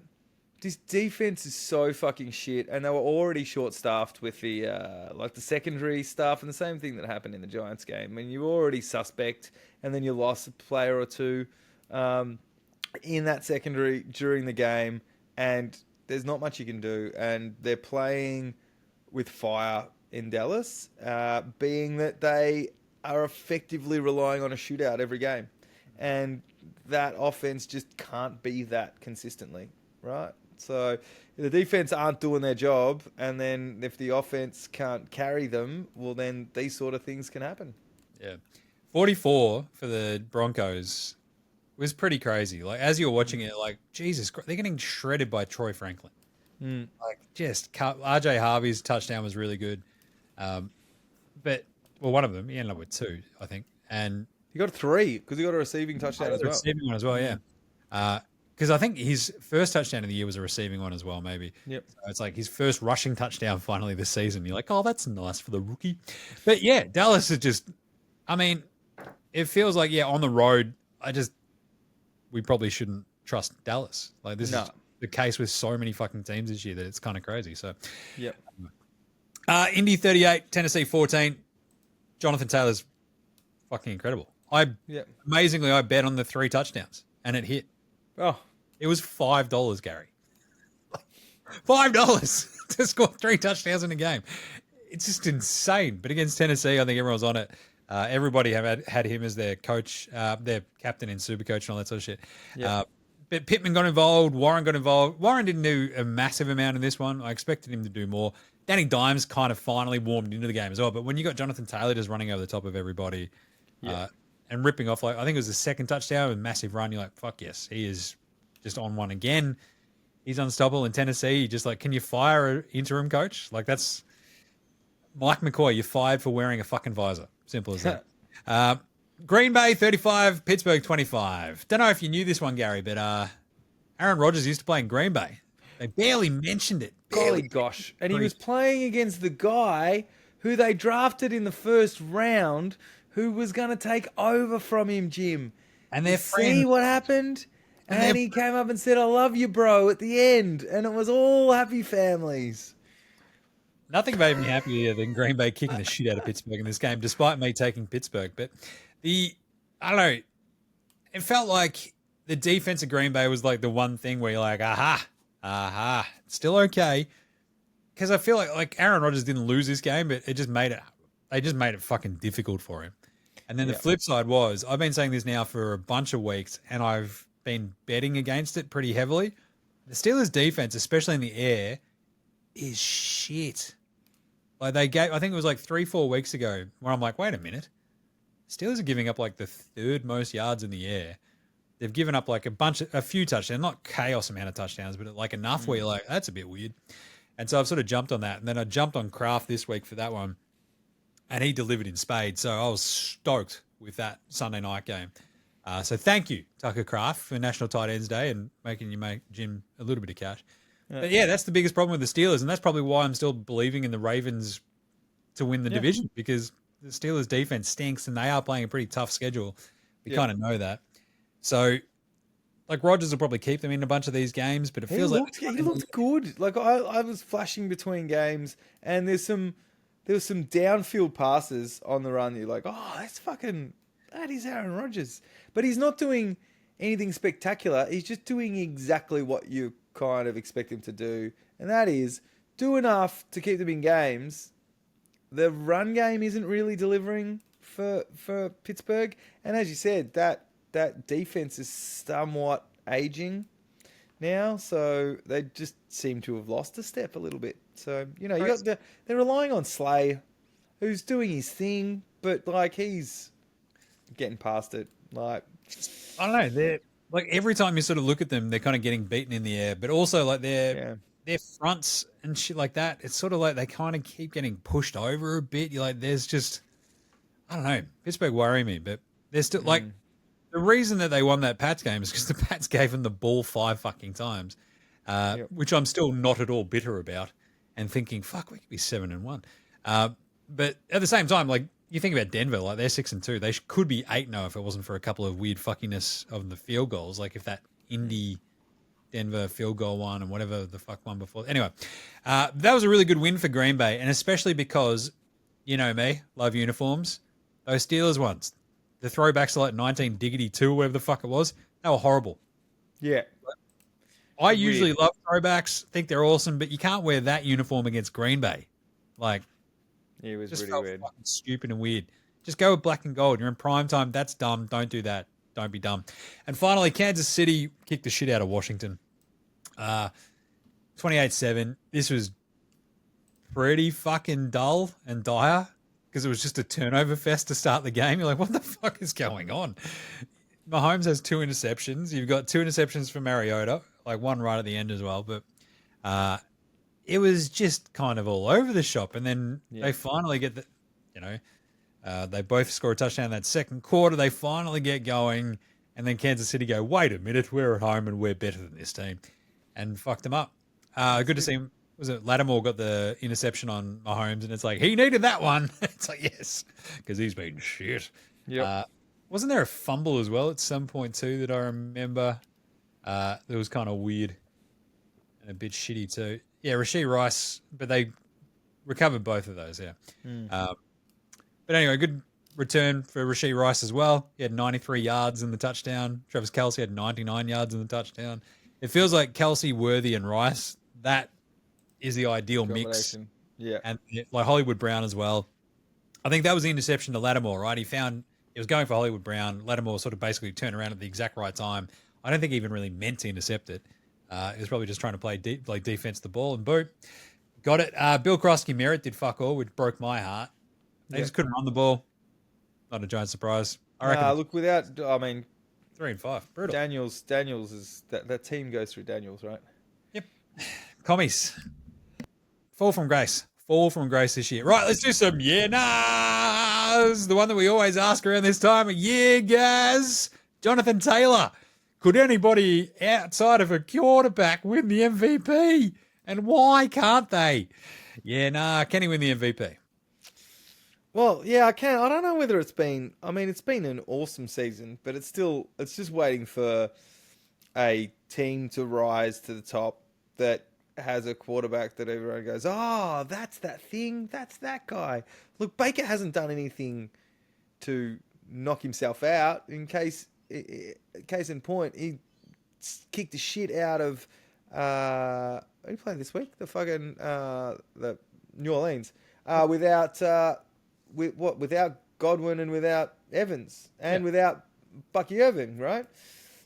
B: this defense is so fucking shit, and they were already short-staffed with the the secondary stuff, and the same thing that happened in the Giants game. I mean, you were already suspect, and then you lost a player or two in that secondary during the game, and there's not much you can do. And they're playing with fire in Dallas, being that they are effectively relying on a shootout every game, and that offense just can't be that consistently, right? So if the defense aren't doing their job, and then if the offense can't carry them, well, then these sort of things can happen.
A: Yeah. 44 for the Broncos was pretty crazy. Like, as you're watching it, like, Jesus Christ, they're getting shredded by Troy Franklin. Like, just RJ Harvey's touchdown was really good. But, well, one of them, he ended up with 2, I think. And
B: he got 3 because he got a receiving touchdown as well.
A: Receiving one as well, yeah. Because I think his first touchdown of the year was a receiving one as well, maybe.
B: Yep.
A: So it's like his first rushing touchdown finally this season. You're like, oh, that's nice for the rookie. But yeah, Dallas is just, I mean, it feels like, yeah, on the road, we probably shouldn't trust Dallas. Like, this is the case with so many fucking teams this year that it's kind of crazy. So,
B: yep.
A: Indy 38, Tennessee 14. Jonathan Taylor's fucking incredible. Amazingly, I bet on the 3 touchdowns and it hit.
B: Oh,
A: it was $5, Gary. $5 to score 3 touchdowns in a game. It's just insane. But against Tennessee, I think everyone's on it. Everybody had him as their coach, their captain in Supercoach and all that sort of shit. Yep. But Pittman got involved. Warren got involved. Warren didn't do a massive amount in this one. I expected him to do more. Danny Dimes kind of finally warmed into the game as well. But when you got Jonathan Taylor just running over the top of everybody and ripping off, like I think it was the second touchdown with a massive run, you're like, fuck yes, he is just on one again. He's unstoppable. In Tennessee, just like, can you fire an interim coach? Like, that's Mike McCoy. You're fired for wearing a fucking visor. Simple as that. Green Bay 35, Pittsburgh 25. Don't know if you knew this one, Gary, but Aaron Rodgers used to play in Green Bay. They barely mentioned it.
B: Golly gosh. And he was playing against the guy who they drafted in the first round who was going to take over from him, Jim.
A: And they're
B: see what happened? And he came up and said, I love you, bro, at the end. And it was all happy families.
A: Nothing made me happier than Green Bay kicking the shit out of Pittsburgh in this game, despite me taking Pittsburgh. But I don't know, it felt like the defense of Green Bay was like the one thing where you're like, aha, it's still okay. Because I feel like Aaron Rodgers didn't lose this game, but they just made it fucking difficult for him. And then the flip side was, I've been saying this now for a bunch of weeks, and I've been betting against it pretty heavily. The Steelers' defense, especially in the air, is shit. Like I think it was like 3-4 weeks ago where I'm like, wait a minute. Steelers are giving up like the 3rd most yards in the air. They've given up like a few touchdowns, not chaos amount of touchdowns, but like enough where you're like, that's a bit weird. And so I've sort of jumped on that. And then I jumped on Kraft this week for that one. And he delivered in spades. So I was stoked with that Sunday night game. So thank you, Tucker Kraft, for National Tight Ends Day and making you make Jim a little bit of cash. But yeah, that's the biggest problem with the Steelers, and that's probably why I'm still believing in the Ravens to win the division, because the Steelers' defense stinks and they are playing a pretty tough schedule. We kind of know that. So, like, Rodgers will probably keep them in a bunch of these games, but he
B: looked good. Like I was flashing between games, and there was some downfield passes on the run. You're like, oh, that is Aaron Rodgers, but he's not doing anything spectacular. He's just doing exactly what you kind of expect him to do, and that is do enough to keep them in games. The run game isn't really delivering for Pittsburgh, and as you said, that defense is somewhat aging now, so they just seem to have lost a step a little bit. So they're relying on Slay, who's doing his thing, but like he's getting past it. Like
A: I don't know, they're like every time you sort of look at them, they're kind of getting beaten in the air, but also like their fronts and shit like that. It's sort of like they kind of keep getting pushed over a bit. You're like, there's just, I don't know, Pittsburgh worry me, but they're still like the reason that they won that Pats game is because the Pats gave them the ball 5 fucking times, which I'm still not at all bitter about, and thinking, fuck, we could be 7-1. But at the same time, like, you think about Denver, like they're 6-2. They could be 8-0 if it wasn't for a couple of weird fuckiness of the field goals. Like if that Indy Denver field goal one and whatever the fuck one before. Anyway, that was a really good win for Green Bay, and especially because, you know me, love uniforms. Those Steelers ones, the throwbacks to like 19-2, whatever the fuck it was, they were horrible.
B: Yeah.
A: I usually love throwbacks, think they're awesome, but you can't wear that uniform against Green Bay. Like,
B: it was
A: just
B: really weird.
A: Fucking stupid and weird. Just go with black and gold. You're in prime time. That's dumb. Don't do that. Don't be dumb. And finally, Kansas City kicked the shit out of Washington. 28-7. This was pretty fucking dull and dire because it was just a turnover fest to start the game. You're like, what the fuck is going on? Mahomes has 2 interceptions. You've got 2 interceptions for Mariota, like one right at the end as well. But it was just kind of all over the shop. And then they finally get they both score a touchdown in that second quarter. They finally get going. And then Kansas City go, wait a minute, we're at home and we're better than this team. And fucked them up. Good to see him. Was it Lattimore got the interception on Mahomes? And it's like, he needed that one. It's like, yes, because he's been shit.
B: Yeah.
A: Wasn't there a fumble as well at some point too that I remember? That was kind of weird and a bit shitty too. Yeah, Rashee Rice, but they recovered both of those, But anyway, good return for Rashee Rice as well. He had 93 yards in the touchdown. Travis Kelce had 99 yards in the touchdown. It feels like Kelce, Worthy, and Rice, that is the ideal mix.
B: Yeah.
A: And like Hollywood Brown as well. I think that was the interception to Lattimore, right? He was going for Hollywood Brown. Lattimore sort of basically turned around at the exact right time. I don't think he even really meant to intercept it. He was probably just trying to play defense the ball, and boom, got it. Bill Krosky-Merritt did fuck all, which broke my heart. They just couldn't run the ball. Not a giant surprise. I reckon.
B: Look, 3
A: and 5, brutal.
B: Daniels is that team goes through Daniels, right?
A: Yep. Commies. Fall from grace this year. Right, let's do some nah-nahs. The one that we always ask around this time. Yeah, Gaz. Jonathan Taylor. Could anybody outside of a quarterback win the MVP? And why can't they? Yeah, nah. Can he win the MVP?
B: Well, yeah, I can. I don't know whether it's been an awesome season, but it's just waiting for a team to rise to the top that has a quarterback that everyone goes, oh, that's that thing. That's that guy. Look, Baker hasn't done anything to knock himself out. Case in point, he kicked the shit out of who did he play this week? The fucking the New Orleans without Godwin and without Evans and without Bucky Irving, right?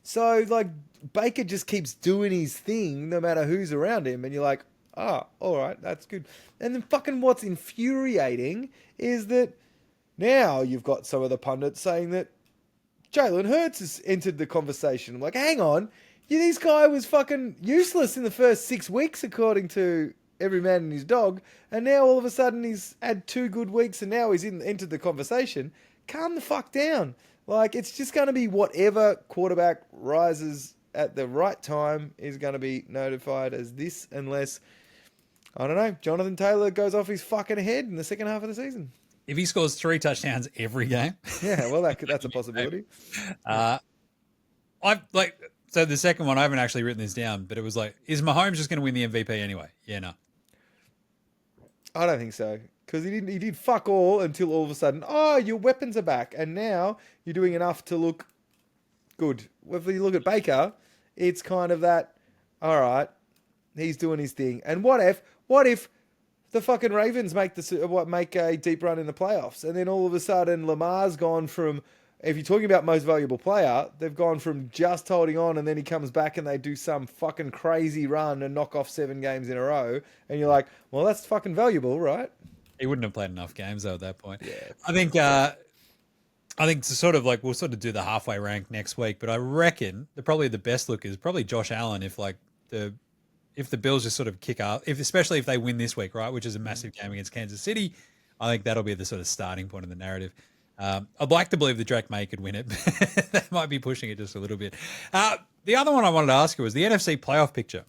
B: So like Baker just keeps doing his thing no matter who's around him, and you're like, all right, that's good. And then fucking what's infuriating is that now you've got some of the pundits saying that Jalen Hurts has entered the conversation. I'm like, hang on, this guy was fucking useless in the first 6 weeks according to every man and his dog, and now all of a sudden he's had 2 good weeks and now he's entered the conversation. Calm the fuck down. Like, it's just going to be whatever quarterback rises at the right time is going to be notified as this, unless, I don't know, Jonathan Taylor goes off his fucking head in the second half of the season.
A: If he scores 3 touchdowns every game.
B: Yeah, well, that's a possibility.
A: So the second one, I haven't actually written this down, but it was like, is Mahomes just going to win the MVP anyway? Yeah, no.
B: I don't think so. Because he did fuck all until all of a sudden, oh, your weapons are back. And now you're doing enough to look good. If you look at Baker, it's kind of that, all right, he's doing his thing. And what if the fucking Ravens make a deep run in the playoffs, and then all of a sudden Lamar's gone from, if you're talking about most valuable player, they've gone from just holding on, and then he comes back and they do some fucking crazy run and knock off 7 games in a row, and you're like, well, that's fucking valuable, right?
A: He wouldn't have played enough games though at that point.
B: Yeah.
A: I think to sort of like, we'll sort of do the halfway rank next week, but I reckon probably the best look is probably Josh Allen if the Bills just sort of kick up, especially if they win this week, right, which is a massive game against Kansas City. I think that'll be the sort of starting point of the narrative. I'd like to believe that Drake May could win it, but they might be pushing it just a little bit. The other one I wanted to ask you was the NFC playoff picture.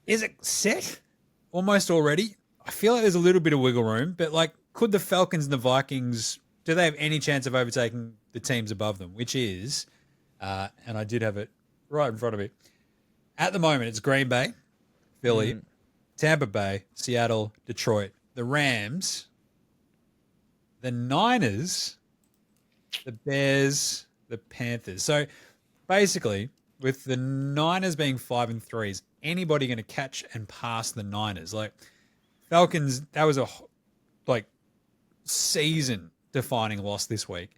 A: Is it set almost already? I feel like there's a little bit of wiggle room, but like, could the Falcons and the Vikings, do they have any chance of overtaking the teams above them? Which is, and I did have it right in front of me. At the moment, it's Green Bay, Philly, Tampa Bay, Seattle, Detroit, the Rams, the Niners, the Bears, the Panthers. So basically, with the Niners being 5-3, is anybody going to catch and pass the Niners? Like, Falcons, that was a season-defining loss this week.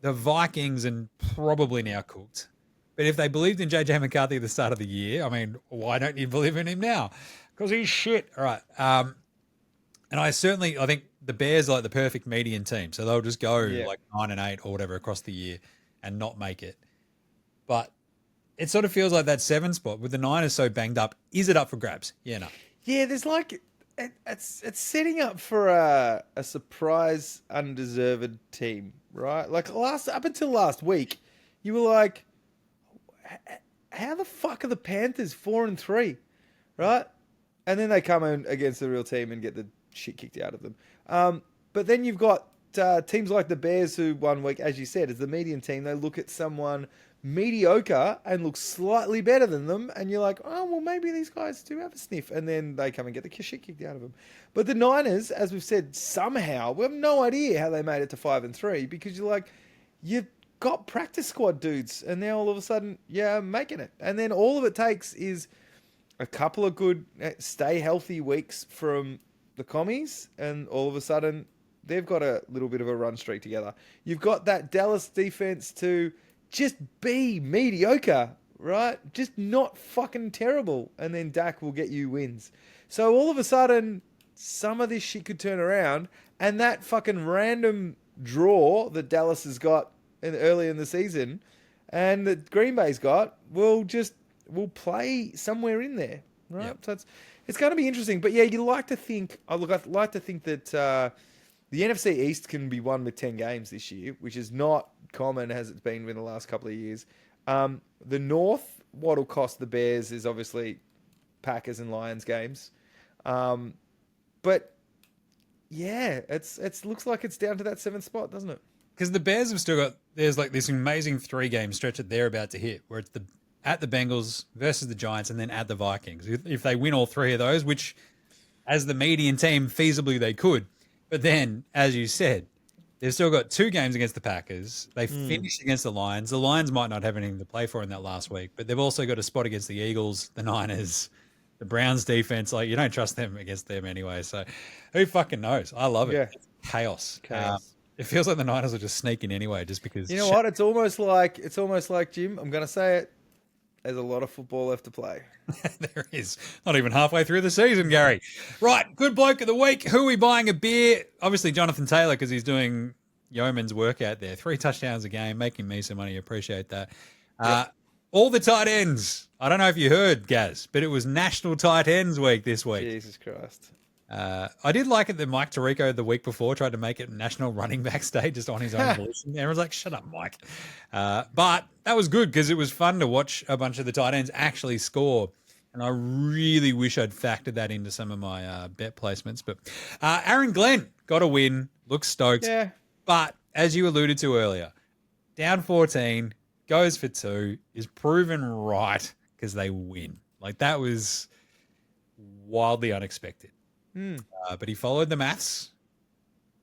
A: The Vikings, and probably now cooked. But if they believed in J.J. McCarthy at the start of the year, I mean, why don't you believe in him now? Because he's shit. All right. And I think the Bears are like the perfect median team. So they'll just go like 9-8 or whatever across the year and not make it. But it sort of feels like that 7 spot with the Niners so banged up. Is it up for grabs? Yeah, no.
B: Yeah, there's like, it's setting up for a surprise, undeserved team, right? Like up until last week, you were like, how the fuck are the Panthers 4-3, right? And then they come in against the real team and get the shit kicked out of them. But then you've got teams like the Bears who 1 week, as you said, is the median team. They look at someone mediocre and look slightly better than them, and you're like, oh, well, maybe these guys do have a sniff. And then they come and get the shit kicked out of them. But the Niners, as we've said, somehow, we have no idea how they made it to 5-3, because you're like, you've got practice squad dudes, and now all of a sudden, making it. And then all of it takes is a couple of good stay healthy weeks from the commies, and all of a sudden they've got a little bit of a run streak together. You've got that Dallas defense to just be mediocre, right? Just not fucking terrible, and then Dak will get you wins. So all of a sudden, some of this shit could turn around, and that fucking random draw that Dallas has got early in the season and that Green Bay's got will play somewhere in there, right? Yep. So it's going to be interesting. But yeah, I'd like to think that the NFC East can be won with 10 games this year, which is not common as it's been in the last couple of years. The North, what will cost the Bears is obviously Packers and Lions games. But yeah, it looks like it's down to that 7th spot, doesn't it?
A: Because the Bears have still got, there's like this amazing 3-game stretch that they're about to hit, where it's at the Bengals versus the Giants and then at the Vikings. If they win all 3 of those, which as the median team, feasibly they could. But then, as you said, they've still got 2 games against the Packers. They finished against the Lions. The Lions might not have anything to play for in that last week, but they've also got a spot against the Eagles, the Niners, the Browns defense. Like, you don't trust them against them anyway. So who fucking knows? I love it. Yeah. It's chaos. It feels like the Niners are just sneaking anyway, just because.
B: You know what? It's almost like Jim. I'm going to say it. There's a lot of football left to play.
A: There is. Not even halfway through the season, Gary. Right. Good bloke of the week. Who are we buying a beer? Obviously, Jonathan Taylor, because he's doing yeoman's work out there. 3 touchdowns a game, making me some money. Appreciate that. all the tight ends. I don't know if you heard, Gaz, but it was National Tight Ends Week this week.
B: Jesus Christ.
A: I did like it that Mike Tirico the week before tried to make it National Running Back Day just on his own volition. Everyone's like, shut up, Mike. But that was good because it was fun to watch a bunch of the tight ends actually score. And I really wish I'd factored that into some of my bet placements. But Aaron Glenn got a win, looks stoked.
B: Yeah.
A: But as you alluded to earlier, down 14, goes for 2, is proven right because they win. Like, that was wildly unexpected. But he followed the maths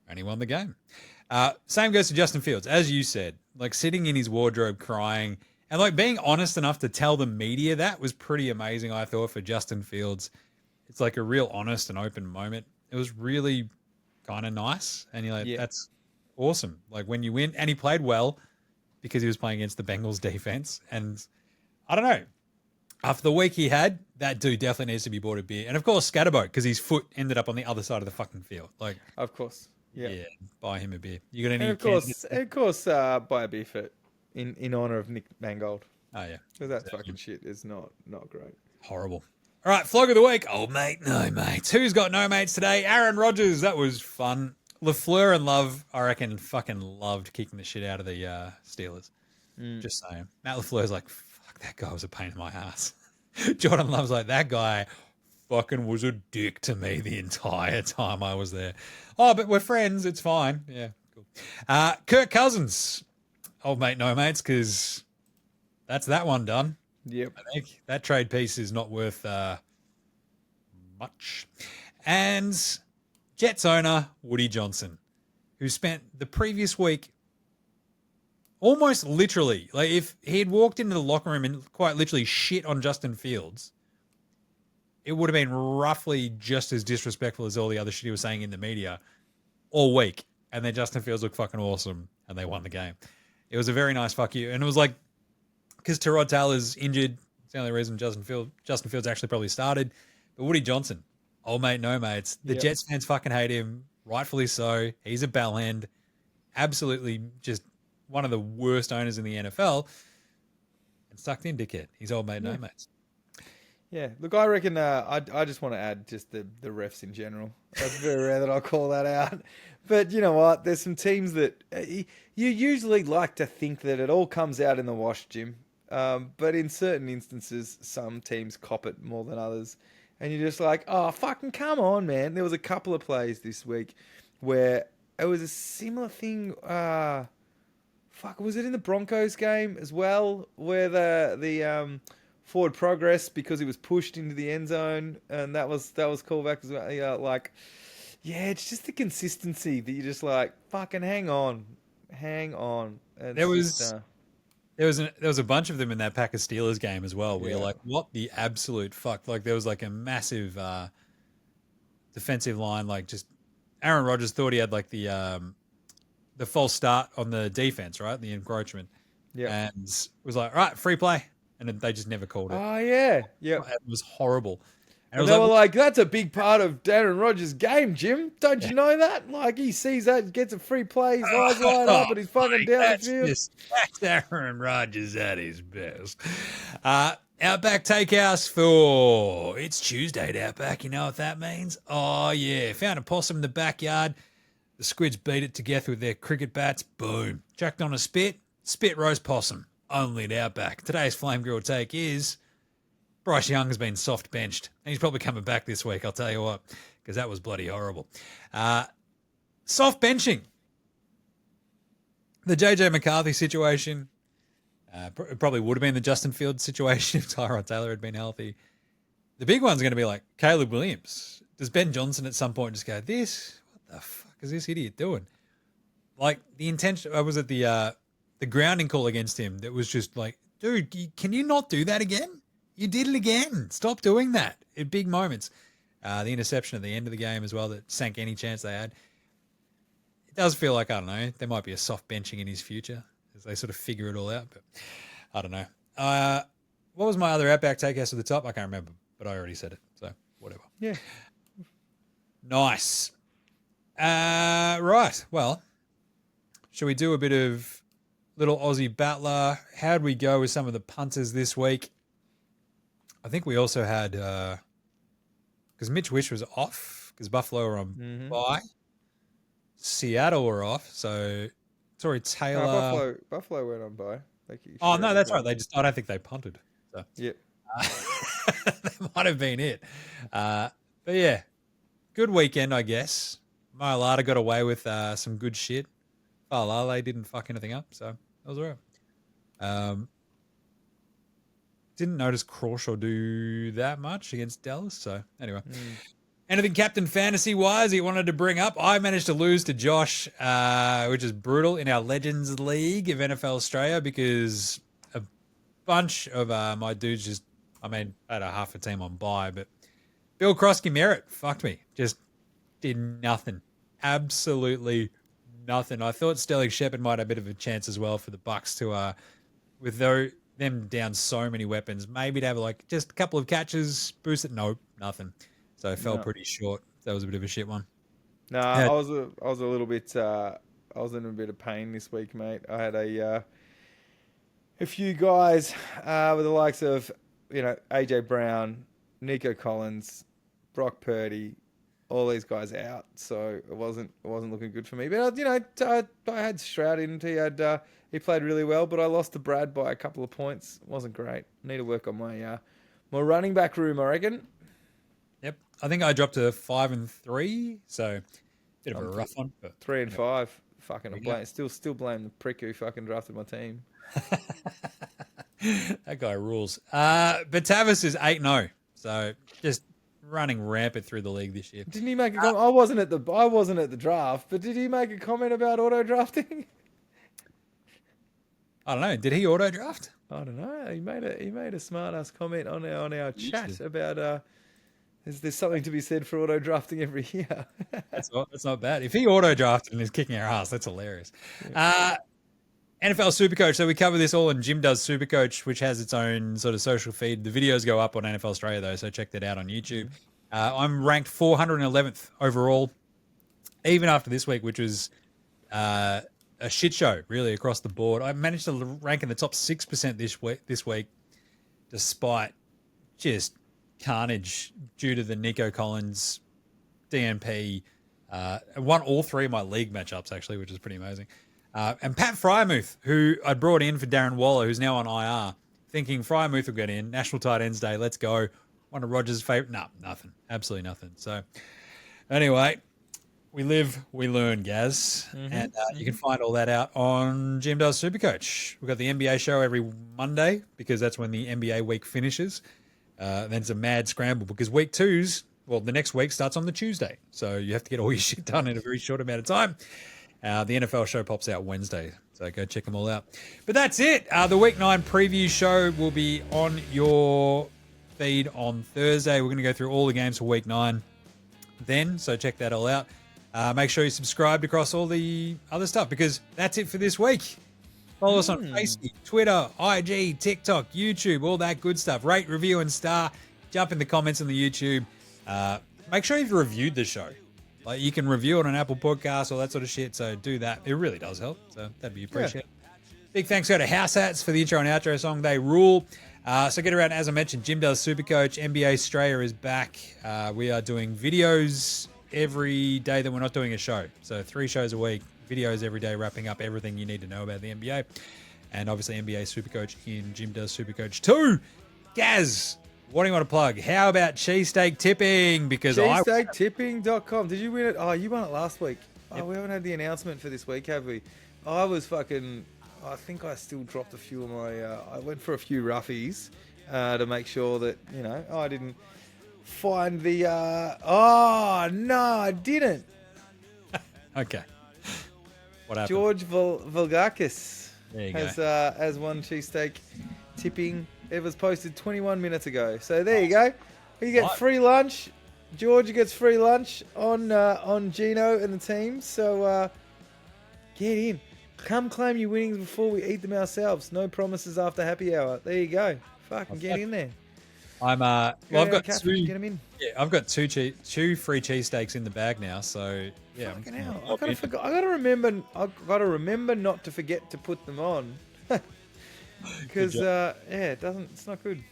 A: and he won the game. Same goes to Justin Fields. As you said, like sitting in his wardrobe crying and like being honest enough to tell the media that was pretty amazing, I thought, for Justin Fields. It's like a real honest and open moment. It was really kind of nice. And you're like, that's awesome. Like when you win, and he played well because he was playing against the Bengals defense. And I don't know. After the week he had, that dude definitely needs to be bought a beer. And of course, Skattebo, because his foot ended up on the other side of the fucking field. Like,
B: of course, yeah,
A: buy him a beer. You got any?
B: And of course, buy a beer for in honor of Nick Mangold.
A: Oh yeah,
B: because that fucking shit is not great.
A: Horrible. All right, flog of the week. Oh mate, no mates. Who's got no mates today? Aaron Rodgers. That was fun. LaFleur and Love, I reckon, fucking loved kicking the shit out of the Steelers. Just saying. Matt LaFleur's like, that guy was a pain in my ass. Jordan Love's like, that guy fucking was a dick to me the entire time I was there. Oh, but we're friends. It's fine. Yeah, cool. Kirk Cousins. Old mate, no mates, because that's that one done.
B: Yep.
A: I think that trade piece is not worth much. And Jets owner Woody Johnson, who spent the previous week almost literally, like if he had walked into the locker room and quite literally shit on Justin Fields, it would have been roughly just as disrespectful as all the other shit he was saying in the media all week. And then Justin Fields looked fucking awesome and they won the game. It was a very nice fuck you. And it was like, because Tyrod Taylor's injured, it's the only reason Justin Fields actually probably started. But Woody Johnson, old mate, no mates. The Jets fans fucking hate him, rightfully so. He's a bellend, absolutely just one of the worst owners in the NFL, and sucked in, dickhead. He's old mate, no mates.
B: Yeah, look, I reckon I just want to add just the refs in general. It's very rare that I'll call that out. But you know what? There's some teams that you usually like to think that it all comes out in the wash, Jim. But in certain instances, some teams cop it more than others. And you're just like, oh, fucking come on, man. There was a couple of plays this week where it was a similar thing. Was it in the Broncos game as well, where the forward progress because he was pushed into the end zone, and that was callback as well. It's just the consistency that you're just like, fucking hang on. And
A: there was a bunch of them in that Packers Steelers game as well, where you're like, what the absolute fuck? Like there was like a massive defensive line, like just Aaron Rodgers thought he had like the false start on the defense, right? The encroachment. Yeah. And was like, all right, free play. And then they just never called it.
B: Oh, yeah. Yeah.
A: It was horrible.
B: And they were like, that's a big part of Aaron Rodgers' game, Jim. Don't you know that? Like, he sees that, gets a free play, his eyes light up, and he's fucking down the field.
A: That's Aaron Rodgers at his best. Outback Takehouse for... It's Tuesday at Outback. You know what that means? Oh, yeah. Found a possum in the backyard. The squids beat it to death with their cricket bats. Boom. Chucked on a spit roast possum. Only at Outback. Today's flame grilled take is Bryce Young's been soft benched. And he's probably coming back this week, I'll tell you what, because that was bloody horrible. Soft benching. The JJ McCarthy situation. It probably would have been the Justin Fields situation if Tyrod Taylor had been healthy. The big one's going to be like Caleb Williams. Does Ben Johnson at some point just go, what the fuck is this idiot doing? Like the intention, was it the grounding call against him that was just like, dude, can you not do that again? You did it again. Stop doing that in big moments. The interception at the end of the game as well that sank any chance they had. It does feel like, I don't know, there might be a soft benching in his future as they sort of figure it all out, but I don't know. What was my other Outback Takehouse at the top? I can't remember, but I already said it, so whatever.
B: Yeah.
A: Nice. Right, well, shall we do a bit of little Aussie battler. How'd we go with some of the punters this week? I think we also had, because Mitch Wish was off, because Buffalo were on bye. Seattle were off, so Tory Taylor.
B: No, Buffalo went on bye.
A: Oh, no, that's right. I don't think they punted. So.
B: Yep.
A: That might have been it. But yeah, good weekend, I guess. Mailata got away with some good shit. Falale didn't fuck anything up, so that was all right. Didn't notice Crawshaw do that much against Dallas, so anyway. Anything captain fantasy-wise you wanted to bring up? I managed to lose to Josh, which is brutal, in our Legends League of NFL Straya because a bunch of my dudes I had a half a team on bye, but Bill Krosky Merritt fucked me. Just did nothing. Absolutely nothing. I thought Sterling Shepard might have a bit of a chance as well for the Bucks to, with them down so many weapons, maybe to have like just a couple of catches, boost it. Nope, nothing. So I fell pretty short. That was a bit of a shit one.
B: No, I was a little bit. I was in a bit of pain this week, mate. I had a few guys with the likes of AJ Brown, Nico Collins, Brock Purdy, all these guys out. So it wasn't looking good for me. But I had Stroud in. He played really well, but I lost to Brad by a couple of points. It wasn't great. Need to work on my running back room, I reckon.
A: Yep. I think I dropped to 5-3, so bit of a rough one. But
B: 3 and 5. Fucking blame. Still blame the prick who fucking drafted my team.
A: That guy rules. But Tavis is 8-0, so just running rampant through the league this year.
B: Didn't he make a comment? I wasn't at the draft, but did he make a comment about auto drafting?
A: I don't know. Did he auto draft?
B: I don't know. He made a smart ass comment on our chat about there's something to be said for auto drafting every year.
A: That's not bad. If he auto drafted and is kicking our ass, that's hilarious. NFL Supercoach. So we cover this all, and Jim does Supercoach, which has its own sort of social feed. The videos go up on NFL Straya though, so check that out on YouTube. I'm ranked 411th overall, even after this week, which was a shit show really across the board. I managed to rank in the top 6% this week, despite just carnage due to the Nico Collins DNP. Won all 3 of my league matchups actually, which is pretty amazing. And Pat Fryermuth, who I brought in for Darren Waller, who's now on IR, thinking Fryermuth will get in. National Tight Ends Day, let's go. One of Rodgers' favorite. No, nothing. Absolutely nothing. So anyway, we live, we learn, Gaz. And you can find all that out on Jim Does Supercoach. We've got the NBA show every Monday because that's when the NBA week finishes. Then it's a mad scramble because the next week starts on the Tuesday. So you have to get all your shit done in a very short amount of time. The NFL show pops out Wednesday. So go check them all out. But that's it. The Week 9 preview show will be on your feed on Thursday. We're going to go through all the games for Week 9 then. So check that all out. Make sure you subscribed across all the other stuff because that's it for this week. Follow us on Facebook, Twitter, IG, TikTok, YouTube, all that good stuff. Rate, review, and star. Jump in the comments on the YouTube. Make sure you've reviewed the show. Like you can review it on Apple Podcasts, all that sort of shit. So do that. It really does help. So that'd be appreciated. Yeah. Big thanks go to House Hats for the intro and outro song. They rule. So get around. As I mentioned, Jim Does Supercoach. NBA Straya is back. We are doing videos every day that we're not doing a show. So 3 shows a week. Videos every day, wrapping up everything you need to know about the NBA. And obviously NBA Supercoach in Jim Does Supercoach 2. Gaz, what do you want to plug? How about cheesesteak tipping? Because
B: cheesesteaktipping.com. Did you win it? Oh, you won it last week. Yep. Oh, we haven't had the announcement for this week, have we? I think I still dropped a few of my... I went for a few roughies to make sure that, I didn't find the... Oh, no, I didn't.
A: Okay. What happened?
B: George Vulgakis has won cheesesteak tipping. It was posted 21 minutes ago. So there you go. You get free lunch. George gets free lunch on Gino and the team. So get in. Come claim your winnings before we eat them ourselves. No promises after happy hour. There you go. Fucking get in there.
A: I'm well, I've got two.
B: Get him in.
A: Yeah, I've got two free cheesesteaks in the bag now. So yeah,
B: Fucking hell. I gotta remember not to forget to put them on. Because it's not good.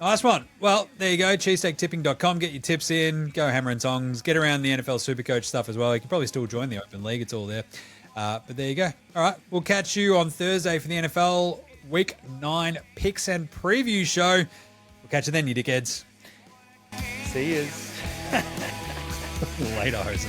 A: Nice one. Well, there you go. Cheesesteaktipping.com. Get your tips in. Go hammer and tongs. Get around the NFL Supercoach stuff as well. You can probably still join the Open League. It's all there. But there you go. All right. We'll catch you on Thursday for the NFL Week 9 picks and preview show. We'll catch you then, you dickheads.
B: See yous.
A: Later, Jose.